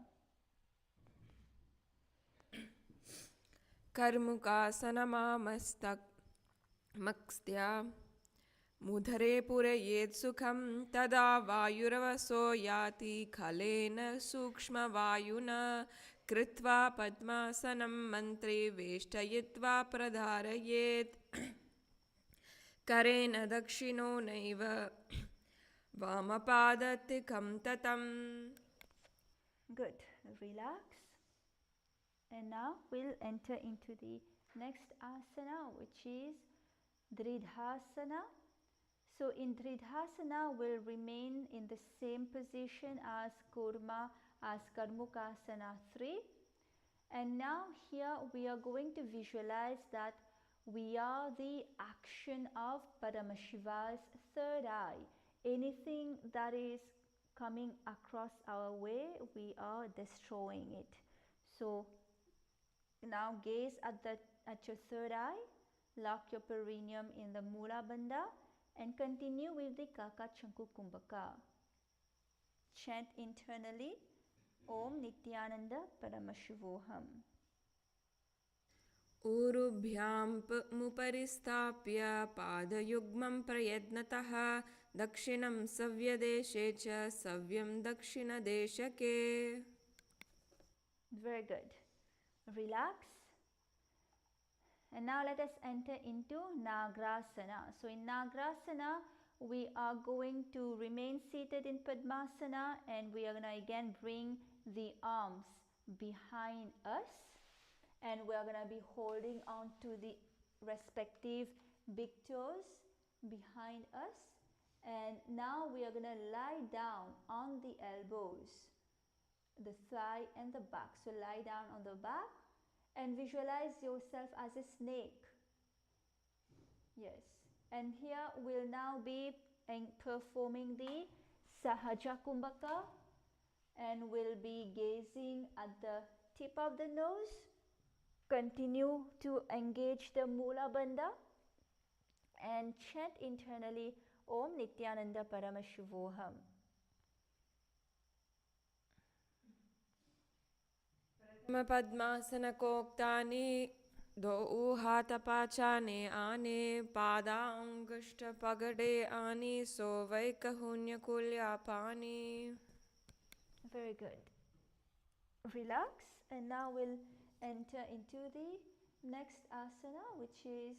कर्मुकासनमामस्तक मक्स्त्या मुधरे पुरयेत् सुखं तदा वायुरवसो याति खलेन सूक्ष्मवायुना कृत्वा पद्मासनं मन्त्रे वेष्टयित्वा प्रधारयेत् करेण दक्षिणो नैव वामपादतिकं ततम्. Good. Relax. And now we'll enter into the next asana, which is Dridhasana. So in Dridhasana, we'll remain in the same position as Kurma, as Karmukasana 3. And now here we are going to visualize that we are the action of Paramashiva's third eye. Anything that is coming across our way, we are destroying it. So now gaze at your third eye, lock your perineum in the Mula Bandha, and continue with the Kaka Chanku Kumbhaka. Chant internally Om Nithyananda Paramashivoham. ऊरुभ्यां मुपरिस्थाप्य पादयुग्मं प्रयत्नतः दक्षिणं सव्यदेशे च सव्यं दक्षिणदेशके. Very good. Relax. And now let us enter into Nagrasana. So in Nagrasana, we are going to remain seated in Padmasana, and we are going to again bring the arms behind us, and we are going to be holding on to the respective big toes behind us. And now we are going to lie down on the elbows, the thigh and the back. So lie down on the back and visualize yourself as a snake. Yes. And here we'll now be performing the Sahaja Kumbhaka, and we'll be gazing at the tip of the nose. Continue to engage the Mula Bandha and chant internally Om Nithyananda Paramashivoham. पद्मासनकोक्तानि दो ऊहातपाचाने आने पादांगुष्ठपगडे आनि सोवैकहुन्यकुल्यापानि. Very good. Relax, and now we'll enter into the next asana, which is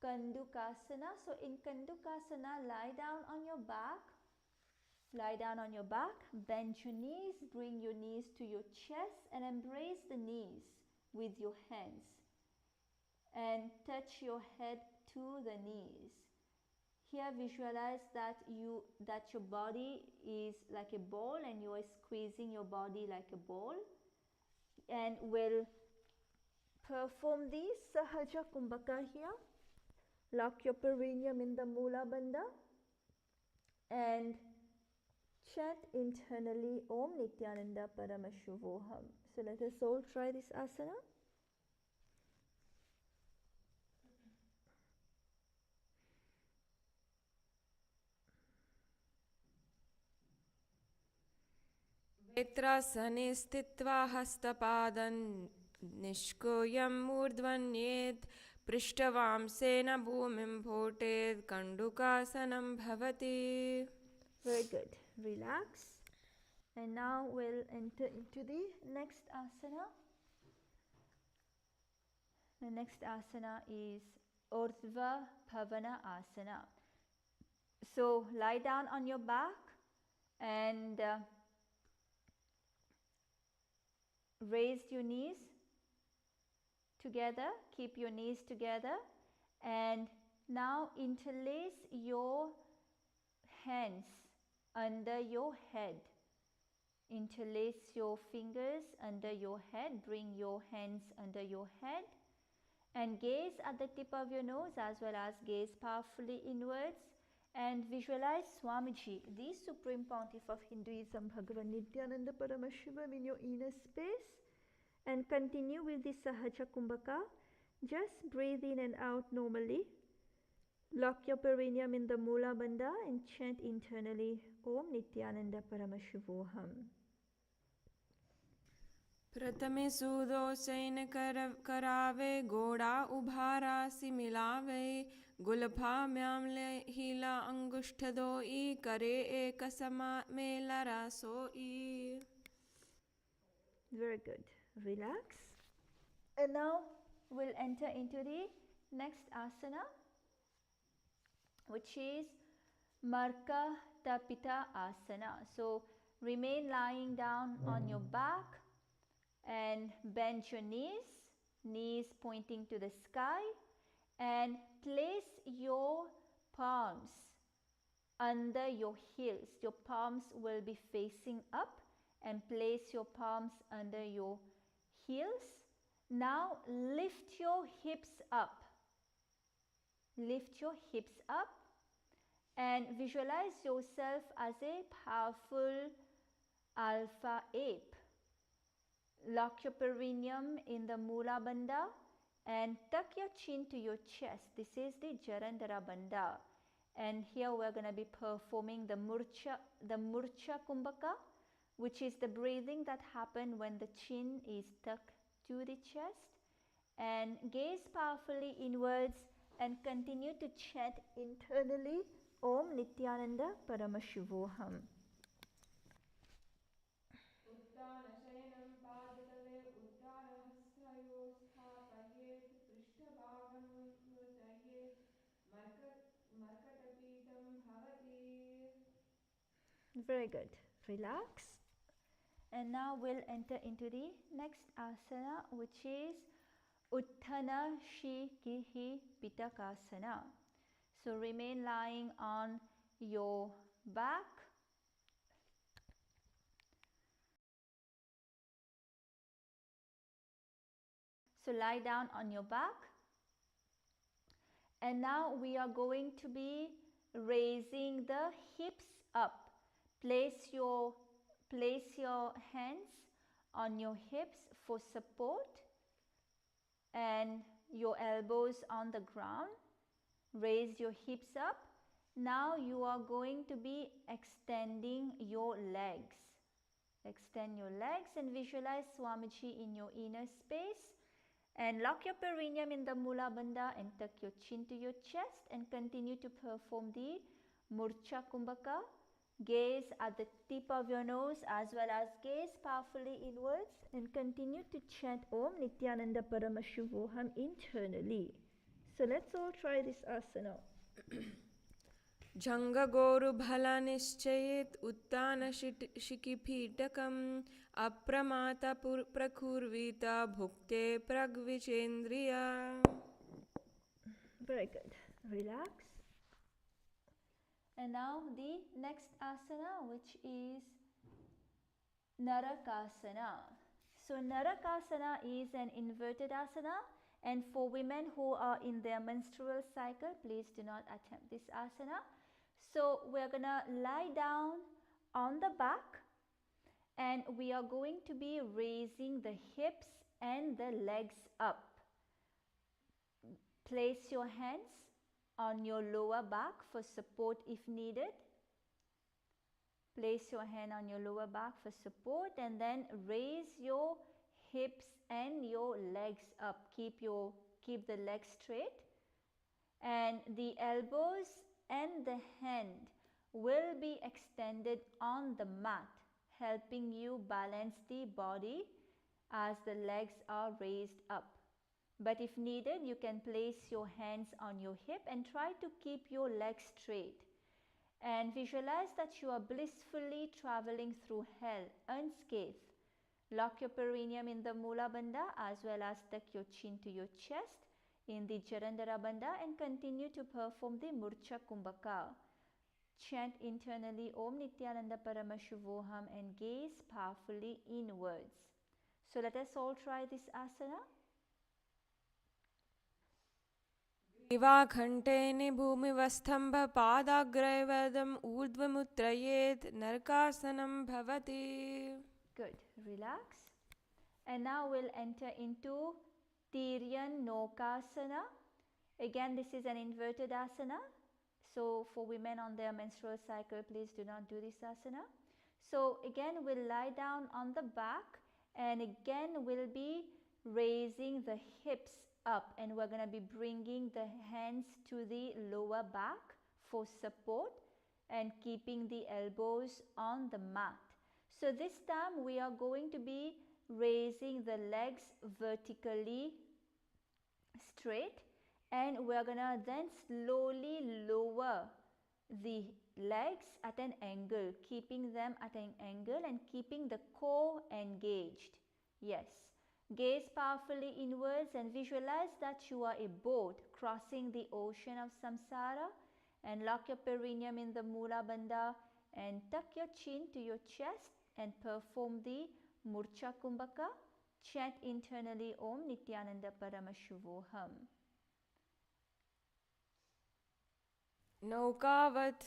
Kandukasana. So in Kandukasana, lie down on your back. Lie down on your back, bend your knees, bring your knees to your chest and embrace the knees with your hands. And touch your head to the knees. Here visualize that your body is like a ball and you are squeezing your body like a ball. And we'll perform the Sahaja Kumbhaka here. Lock your perineum in the Mula Bandha and chant internally Om Nithyananda Paramashivoham. So let us all try this asana. वेत्रासने स्थित्वा हस्तपादं निष्कोयं मूर्ध्वन्येत् पृष्ठवांसेन भूमिं भोटेत् कण्डुकासनं भवति. Very good. Relax. And now we'll enter into the next asana. The next asana is Urdhva Bhavana Asana. So lie down on your back and raise your knees together. Keep your knees together. And now interlace your hands under your head. Interlace your fingers under your head. Bring your hands under your head and gaze at the tip of your nose as well as gaze powerfully inwards And visualize Swamiji, the Supreme Pontiff of Hinduism, Bhagavan Nithyananda Paramashivam, in your inner space. And continue with the Sahaja Kumbhaka. Just breathe in and out normally. Lock your perineum in the Mula Bandha and chant internally Om Nithyananda Paramashivoham. प्रथमे सूदो San करावे घोड़ा उभारासी मिलावे गुलफा म्यामले हीला अंगुष्ठ दोई करे एक समा मेला रासोई. Very good. Relax. And now we'll enter into the next asana, which is Marka Tapita Asana. So remain lying down on your back and bend your knees pointing to the sky, and place your palms under your heels. Your palms will be facing up, and place your palms under your heels. Now lift your hips up. Lift your hips up and visualize yourself as a powerful alpha ape. Lock your perineum in the Mula Bandha and tuck your chin to your chest. This is the Jarandhara Bandha. And here we're going to be performing the Murcha Kumbhaka, which is the breathing that happens when the chin is tucked to the chest. And gaze powerfully inwards and continue to chant internally Om Nithyananda Paramashivoham. Very good. Relax. And now we'll enter into the next asana, which is Utthana Shikihi Pitakasana. So remain lying on your back. So lie down on your back. And now we are going to be raising the hips up. Place your hands on your hips for support and your elbows on the ground. Raise your hips up. Now you are going to be extending your legs. Extend your legs and visualize Swamiji in your inner space. And lock your perineum in the Mula Bandha and tuck your chin to your chest and continue to perform the Murcha Kumbhaka. Gaze at the tip of your nose as well as gaze powerfully inwards and continue to chant Om Nithyananda Paramashivoham internally. So let's all try this asana. Janga Goru Bhala Nischayet Uttana Shikiphitakam Apramata Prakurvita Bhukte Pragvichendriya. Very good. Relax. And now the next asana, which is Narakasana. So Narakasana is an inverted asana, and for women who are in their menstrual cycle, please do not attempt this asana. So we're gonna lie down on the back and we are going to be raising the hips and the legs up. Place your hands on your lower back for support if needed. Place your hand on your lower back for support and then raise your hips and your legs up. Keep the legs straight, and the elbows and the hand will be extended on the mat, helping you balance the body as the legs are raised up. But if needed, you can place your hands on your hip and try to keep your legs straight. And visualize that you are blissfully traveling through hell unscathed. Lock your perineum in the Mula Bandha as well as tuck your chin to your chest in the Jarandhara Bandha and continue to perform the Murcha Kumbhaka. Chant internally Om Nithyananda Paramashivoham and gaze powerfully inwards. So let us all try this asana. दिवाघण्टेनि भूमिवस्थम्भ पादाग्रैवदम् ऊर्ध्वमुत्रयेत् नरकासनं भवति. Good. Relax. And now we'll enter into Tiryan Nokasana. Again, this is an inverted asana. So for women on their menstrual cycle, please do not do this asana. So again, we'll lie down on the back, and again we'll be raising the hips up, and we're going to be bringing the hands to the lower back for support and keeping the elbows on the mat. So this time we are going to be raising the legs vertically straight, and we're gonna then slowly lower the legs at an angle, keeping them at an angle and keeping the core engaged. Yes, gaze powerfully inwards and visualize that you are a boat crossing the ocean of samsara, and lock your perineum in the Mula Bandha and tuck your chin to your chest and perform the Murcha Kumbhaka. Chant internally Om Nithyananda Paramashuvoham. नौकावत्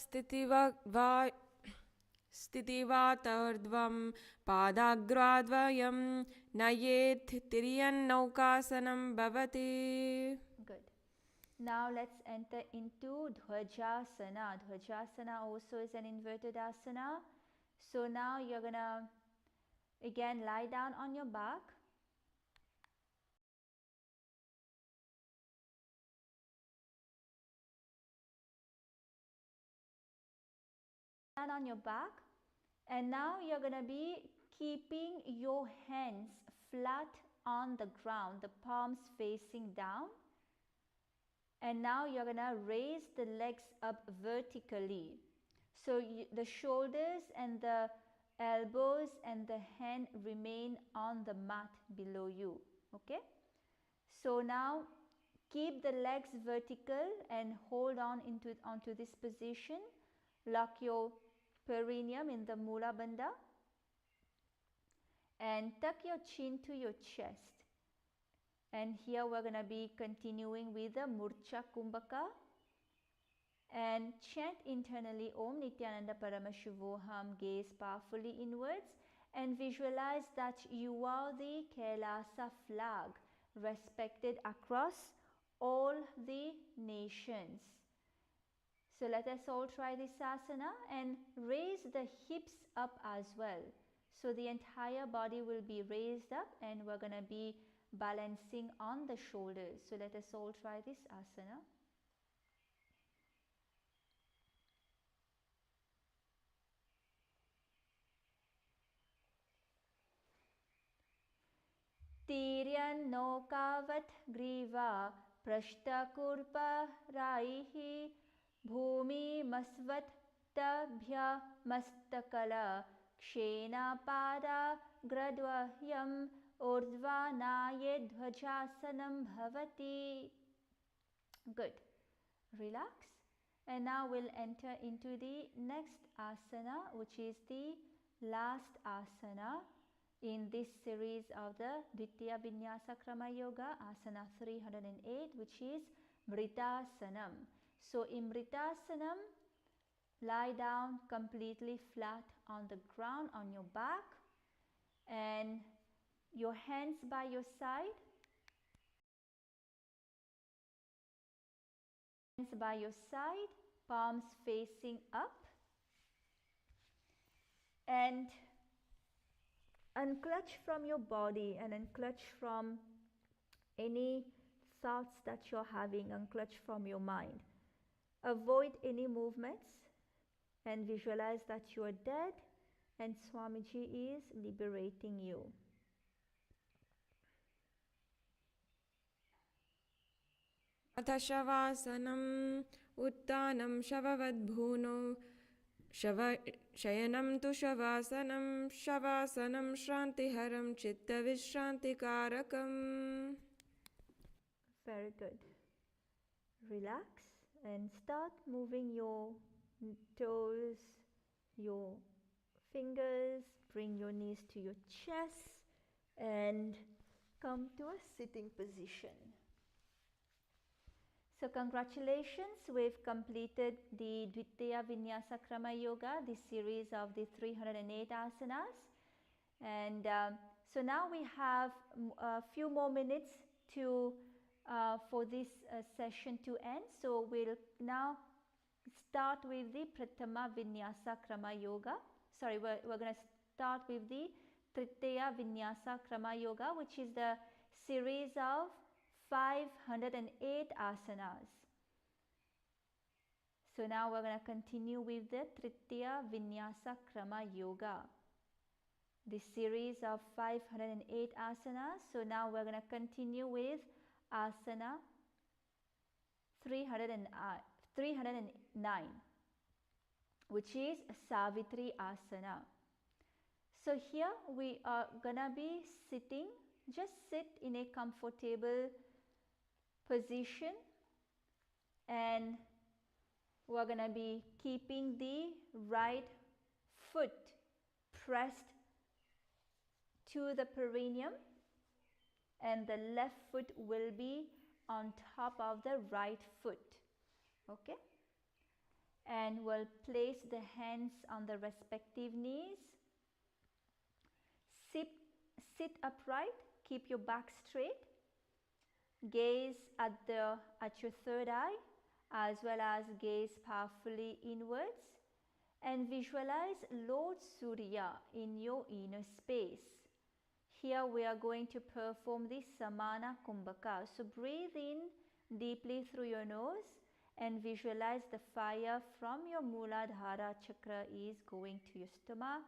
स्थितिवातर्ध्वं पादाग्राद्वयं नयेत् तिर्यन्नौकासनं भवति. Good. Now let's enter into Dvajasana. Dvajasana also is an inverted asana. So now you're gonna again lie down on your back. On your back, and now you're going to be keeping your hands flat on the ground, the palms facing down, and now you're going to raise the legs up vertically. So the shoulders and the elbows and the hand remain on the mat below you. Okay, so now keep the legs vertical and hold on onto this position. Lock your perineum in the Mula Bandha and tuck your chin to your chest. And here we're going to be continuing with the Murcha Kumbhaka and chant internally Om Nithyananda Paramashuvoham. Gaze powerfully inwards and visualize that you are the KAILASA flag, respected across all the nations. So let us all try this asana and raise the hips up as well. So the entire body will be raised up and we're going to be balancing on the shoulders. So let us all try this asana. Tiryannokavat griva prashtakurpa raihi Bhumi masvat tabhya mastakala kshena pada gradvahyam urdhvanaye dvajasanam bhavati. Good. Relax. And now we'll enter into the next asana, which is the last asana in this series of the Dvithiya Vinyasa Krama Yoga, asana 308, which is Mritasanam. So in Mritasanam, lie down completely flat on the ground on your back and your hands by your side. Hands by your side, palms facing up, and unclutch from your body and unclutch from any thoughts that you're having, unclutch from your mind. Avoid any movements and visualize that you are dead and Swamiji is liberating you. अथ शवासनम् उत्थानं शववद्भूनो शयनं तु शवासनं शवासनं श्रान्तिहरं चित्तविश्रान्तिकारकम्. Very good. Relax and start moving your toes, your fingers, bring your knees to your chest and come to a sitting position. So congratulations, we've completed the Dvithiya Vinyasa Krama Yoga, the series of the 308 asanas. And so now we have a few more minutes to for this session to end. So we'll now start with the Prathama Vinyasa Krama Yoga. Sorry, we're going to start with the Tritiya Vinyasa Krama Yoga, which is the series of 508 asanas. So now we're going to continue with the Tritiya Vinyasa Krama Yoga, the series of 508 asanas. So now we're going to continue with asana 309, which is Savitri Asana. So here we are going to be sitting. Just sit in a comfortable position, and we're going to be keeping the right foot pressed to the perineum, and the left foot will be on top of the right foot. Okay, and we'll place the hands on the respective knees. Sit upright, keep your back straight, gaze at your third eye, as well as gaze powerfully inwards, and visualize Lord Surya in your inner space. Here we are going to perform the Samana Kumbhaka. So breathe in deeply through your nose and visualize the fire from your Mooladhara chakra is going to your stomach,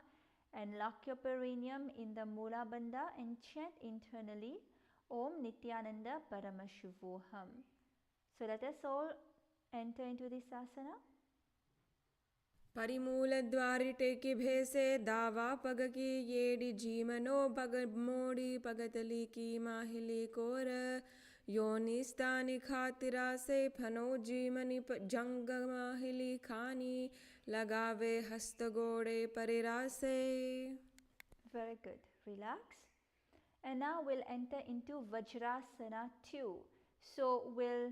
and lock your perineum in the Moola Bandha and chant internally Om Nithyananda Paramashivoham. So let us all enter into this asana. परिमूलद्वारिटे की भेसे दावा पग की येडी जीमनो पग मोड़ी पगतली की माहिली core योनिस्तानि खातिरा से फनो जीमनि जंग माहिली खानी लगावे हस्त गोड़े परिरासे. Very good. Relax. And now we'll enter into Vajrasana 2. So we'll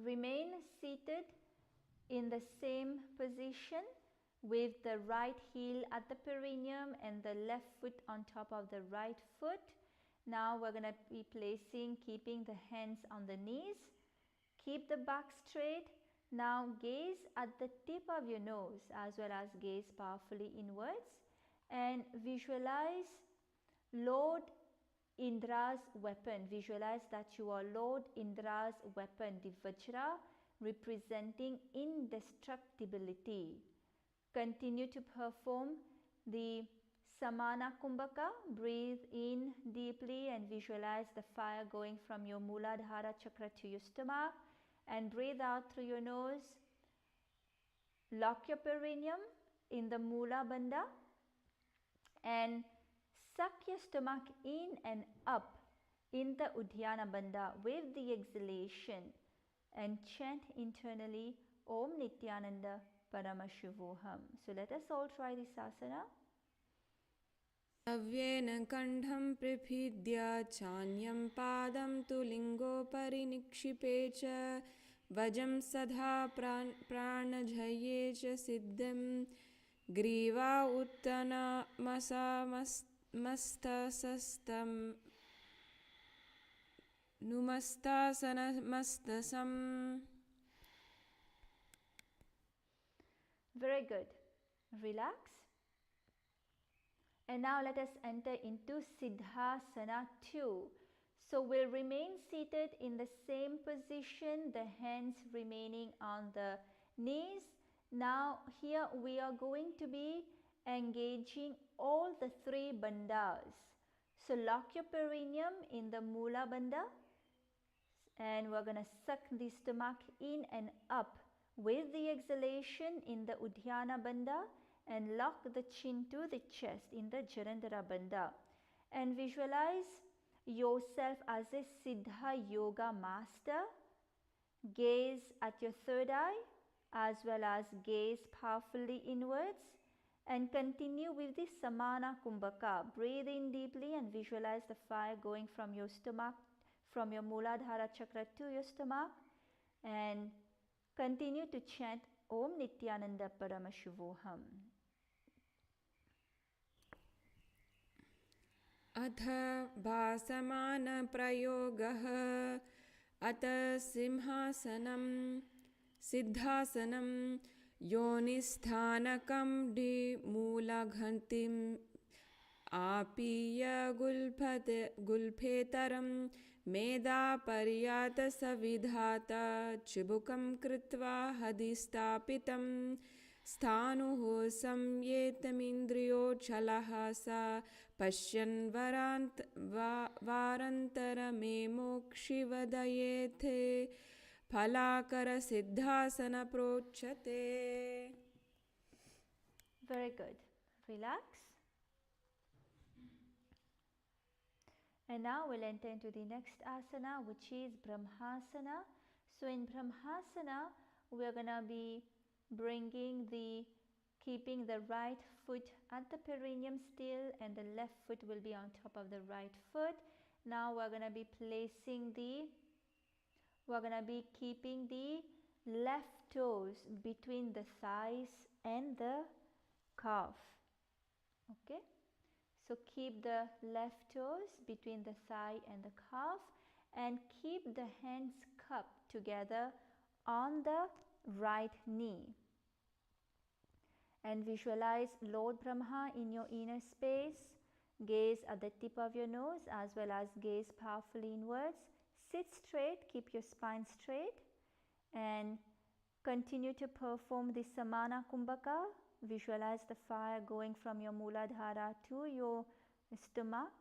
remain seated in the same position with the right heel at the perineum and the left foot on top of the right foot. Now we're going to be keeping the hands on the knees. Keep the back straight. Now gaze at the tip of your nose as well as gaze powerfully inwards, and visualize Lord Indra's weapon. Visualize that you are Lord Indra's weapon, the Vajra, representing indestructibility. Continue to perform the Samana Kumbhaka. Breathe in deeply and visualize the fire going from your Mooladhara chakra to your stomach, and breathe out through your nose. Lock your perineum in the Moola Bandha and suck your stomach in and up in the Uddiyana Bandha with the exhalation, and chant internally Om Nithyananda Paramashivoham. So let us all try this asana. अव्येन कंठं प्रभिद्य चान्यं पादं तु लिङ्गोपरि निक्षिपे च वजं सदा प्राणजये च सिद्धं ग्रीवा उत्तनमसमस्तसस्तं नुमस्तासनमस्तसम्. Very good. Relax. And now let us enter into Siddhasana 2. So we'll remain seated in the same position, the hands remaining on the knees. Now here we are going to be engaging all the three bandhas. So lock your perineum in the Moola Bandha, and we're going to suck the stomach in and up with the exhalation in the Uddiyana Bandha, and lock the chin to the chest in the Jarandhara Bandha, and visualize yourself as a Siddha Yoga master. Gaze at your third eye as well as gaze powerfully inwards, and continue with the Samana Kumbhaka. Breathe in deeply and visualize the fire going from your stomach, from your Mooladhara chakra to your stomach, and continue to chant Om Nithyananda Paramashivoham. Atha bhasamana prayogah ata simhasanam siddhasanam yonisthanakam di moolaghantim apiya gulphetaram meda paryata savidhata chibukam kritva hadistapitam स्थानुः संयेतमिन्द्रियो छलः सा पश्यन् वारन्तरमे मोक्षिवदयेथे फलाकरसिद्धासन प्रोच्यते. Very good. Relax. And now we'll enter into the next asana, which is Brahmasana. So in Brahmasana, we're going to be keeping the right foot at the perineum still, and the left foot will be on top of the right foot. Now we're going to be keeping the left toes between the thighs and the calf. Okay, so keep the left toes between the thigh and the calf, and keep the hands cupped together on the right knee. And visualize Lord Brahma in your inner space. Gaze at the tip of your nose as well as gaze powerfully inwards. Sit straight, keep your spine straight, and continue to perform the Samana Kumbhaka. Visualize the fire going from your Mooladhara to your stomach,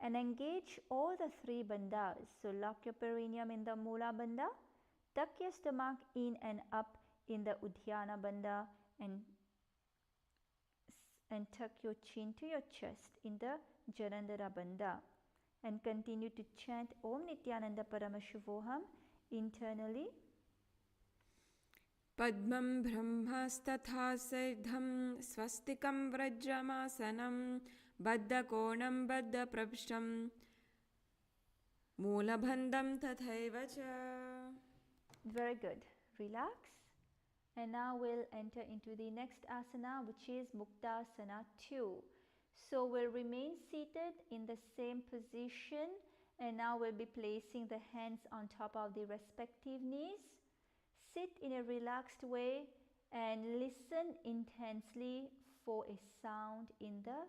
and engage all the three bandhas. So lock your perineum in the Moola Bandha, tuck your stomach in and up in the Udhyana Bandha, and tuck your chin to your chest in the Jalandhara Bandha, and continue to chant Om Nithyananda Paramashivoham internally. Padmam brahmastatha siddham swastikam vrajramasanam baddha konam baddha prabhsham moolabandham tathaiva cha. Very good. Relax. And now we'll enter into the next asana, which is Muktasana 2. So we'll remain seated in the same position, and now we'll be placing the hands on top of the respective knees. Sit in a relaxed way and listen intensely for a sound in the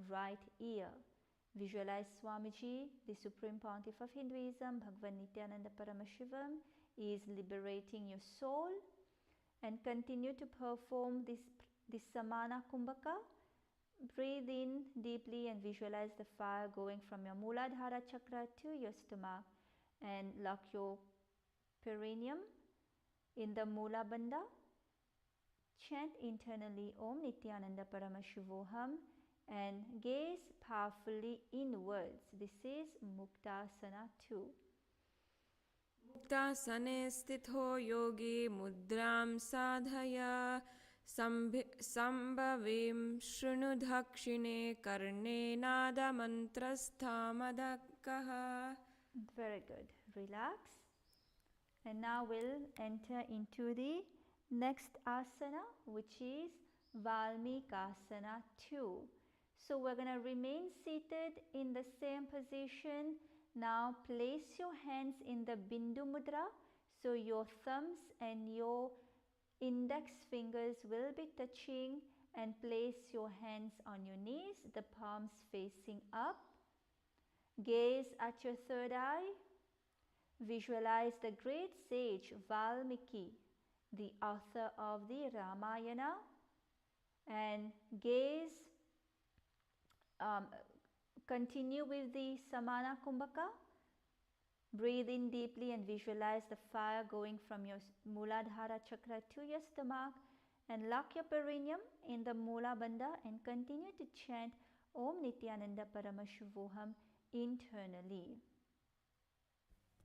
right ear. Visualize Swamiji, the Supreme Pontiff of Hinduism, Bhagavan Nithyananda Paramashivam, is liberating your soul, and continue to perform this Samana Kumbhaka. Breathe in deeply and visualize the fire going from your Mooladhara chakra to your stomach, and lock your perineum in the Moola Bandha. Chant internally Om Nithyananda Paramashivoham and gaze powerfully inwards. This is Muktasana 2. Muktasane stitho yogi mudram sadhaya sambhavim shrunudhakshine karne nada mantrasthamadakaha. Very good. Relax. And now we'll enter into the next asana, which is Valmikasana 2. So we're going to remain seated in the same position. Now place your hands in the Bindu Mudra. So your thumbs and your index fingers will be touching, and place your hands on your knees, the palms facing up. Gaze at your third eye. Visualize the great sage Valmiki, the author of the Ramayana, and continue with the Samana Kumbhaka. Breathe in deeply and visualize the fire going from your Mooladhara chakra to your stomach, and lock your perineum in the Moola Bandha, and continue to chant Om Nithyananda Paramashivoham internally.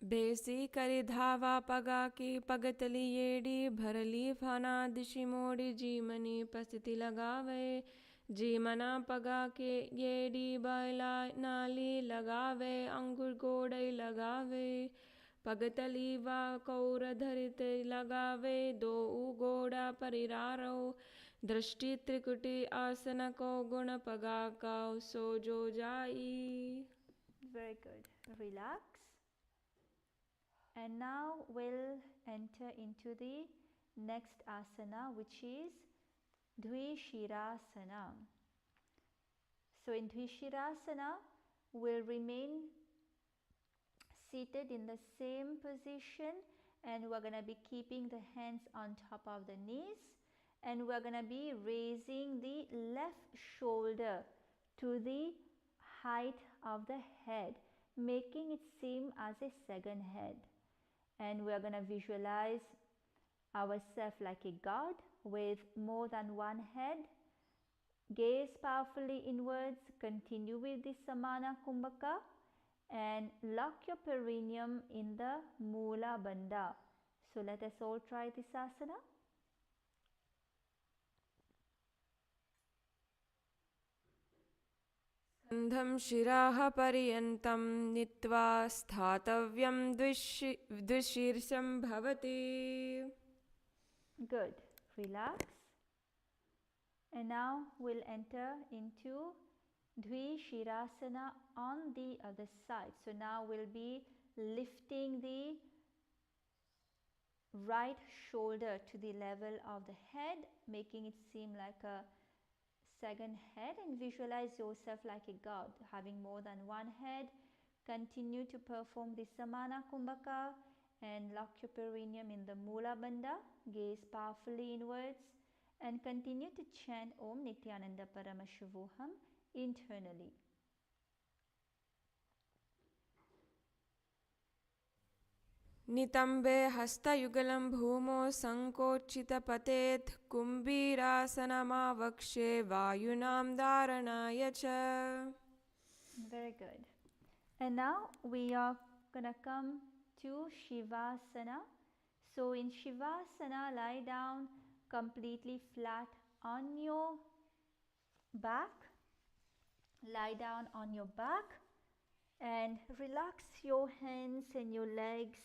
बेसी करी धावा पगा की पगतली येड़ी भरली फना दिशि मोड़ी जीमनी पस्थिति लगावे जीमना पगा के येड़ी बाला नाली लगावे अंगुर गोड़ई लगावे पगतली वा कौर धरित लगावे दो घोड़ा परिरारो दृष्टि त्रिकुटी आसन को गुण पगा का सो जो जाई. Very good. Relax. And now we'll enter into the next asana, which is Dvishirasana. So in Dvishirasana, we'll remain seated in the same position, and we're going to be keeping the hands on top of the knees, and we're going to be raising the left shoulder to the height of the head, making it seem as a second head. And we're going to visualize ourselves like a god with more than one head. Gaze powerfully inwards, continue with the Samana Kumbhaka, and lock your perineum in the Mula Bandha. So let us all try this asana. Sandham shiraha paryantam nitva sthathavyam dvishirsam bhavati. Good. Relax. And now we'll enter into Dvishirasana on the other side. So now we'll be lifting the right shoulder to the level of the head, making it seem like a second head, and visualize yourself like a god having more than one head. Continue to perform the Samana Kumbhaka and lock your perineum in the Mula Bandha. Gaze powerfully inwards and continue to chant Om Nithyananda Paramashivoham internally. Nitambe hastayugalam bhumo sankochita patet kumbhirasanamavakshe vayunam dharanaya cha. Very good. And now we are gonna come to Shivasana. So in Shivasana, lie down completely flat on your back. Lie down on your back and relax your hands and your legs.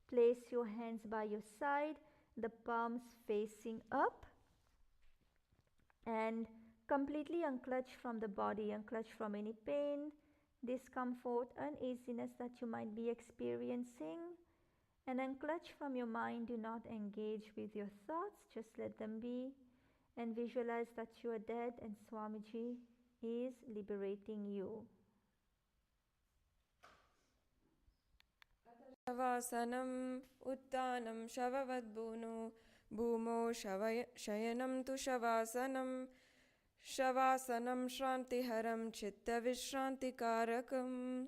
Place your hands by your side, the palms facing up, and completely unclutch from the body, unclutch from any pain, discomfort, uneasiness that you might be experiencing, and unclutch from your mind. Do not engage with your thoughts, just let them be, and visualize that you are dead and Swamiji is liberating you. Shavasanam uttanam shavavadbhuno bhumo shayanam tu shavasanam shavasanam shrantiharam chitta vishrantikarakam.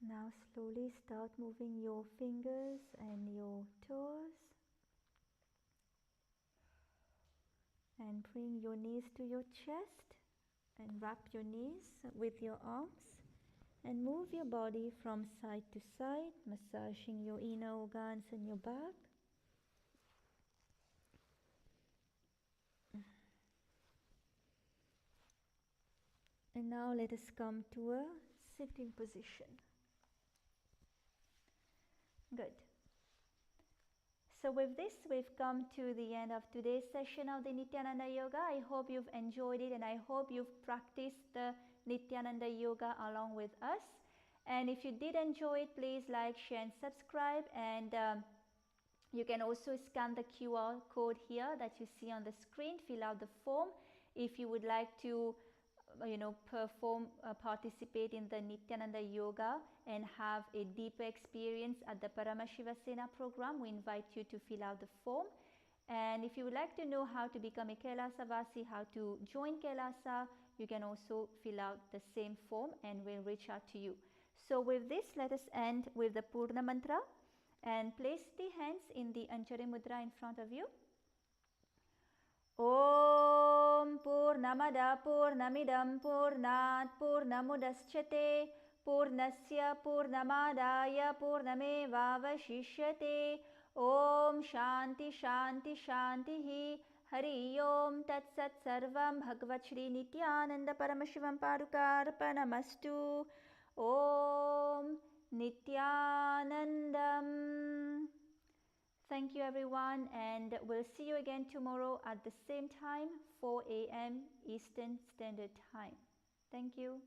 Now slowly start moving your fingers and your toes. And bring your knees to your chest and wrap your knees with your arms. And move your body from side to side, massaging your inner organs and your back. And now let us come to a sitting position. Good. So with this, we've come to the end of today's session of the Nithyananda Yoga. I hope you've enjoyed it and I hope you've practiced the Nithyananda Yoga along with us. And if you did enjoy it, please like, share and subscribe. And you can also scan the QR code here that you see on the screen. Fill out the form if you would like to participate in the Nithyananda Yoga and have a deeper experience at the Paramashivasena program. We invite you to fill out the form. And if you would like to know how to become a Kailasavasi, how to join Kailasa, you can also fill out the same form and we'll reach out to you. So with this, let us end with the Purna Mantra and place the hands in the Anjali Mudra in front of you. Om Purnamada Purnamidam Purnat Purnamudashyate Purnasya Purnamadaya Purnamevavashishyate. Om Shanti Shanti Shantihi. Hari Om Tat Sat Sarvam Bhagavad Shri Nithyananda Paramashivam Padukarpanamastu. Om Nithyanandam. Thank you everyone, and we'll see you again tomorrow at the same time, 4 a.m. Eastern Standard Time. Thank you.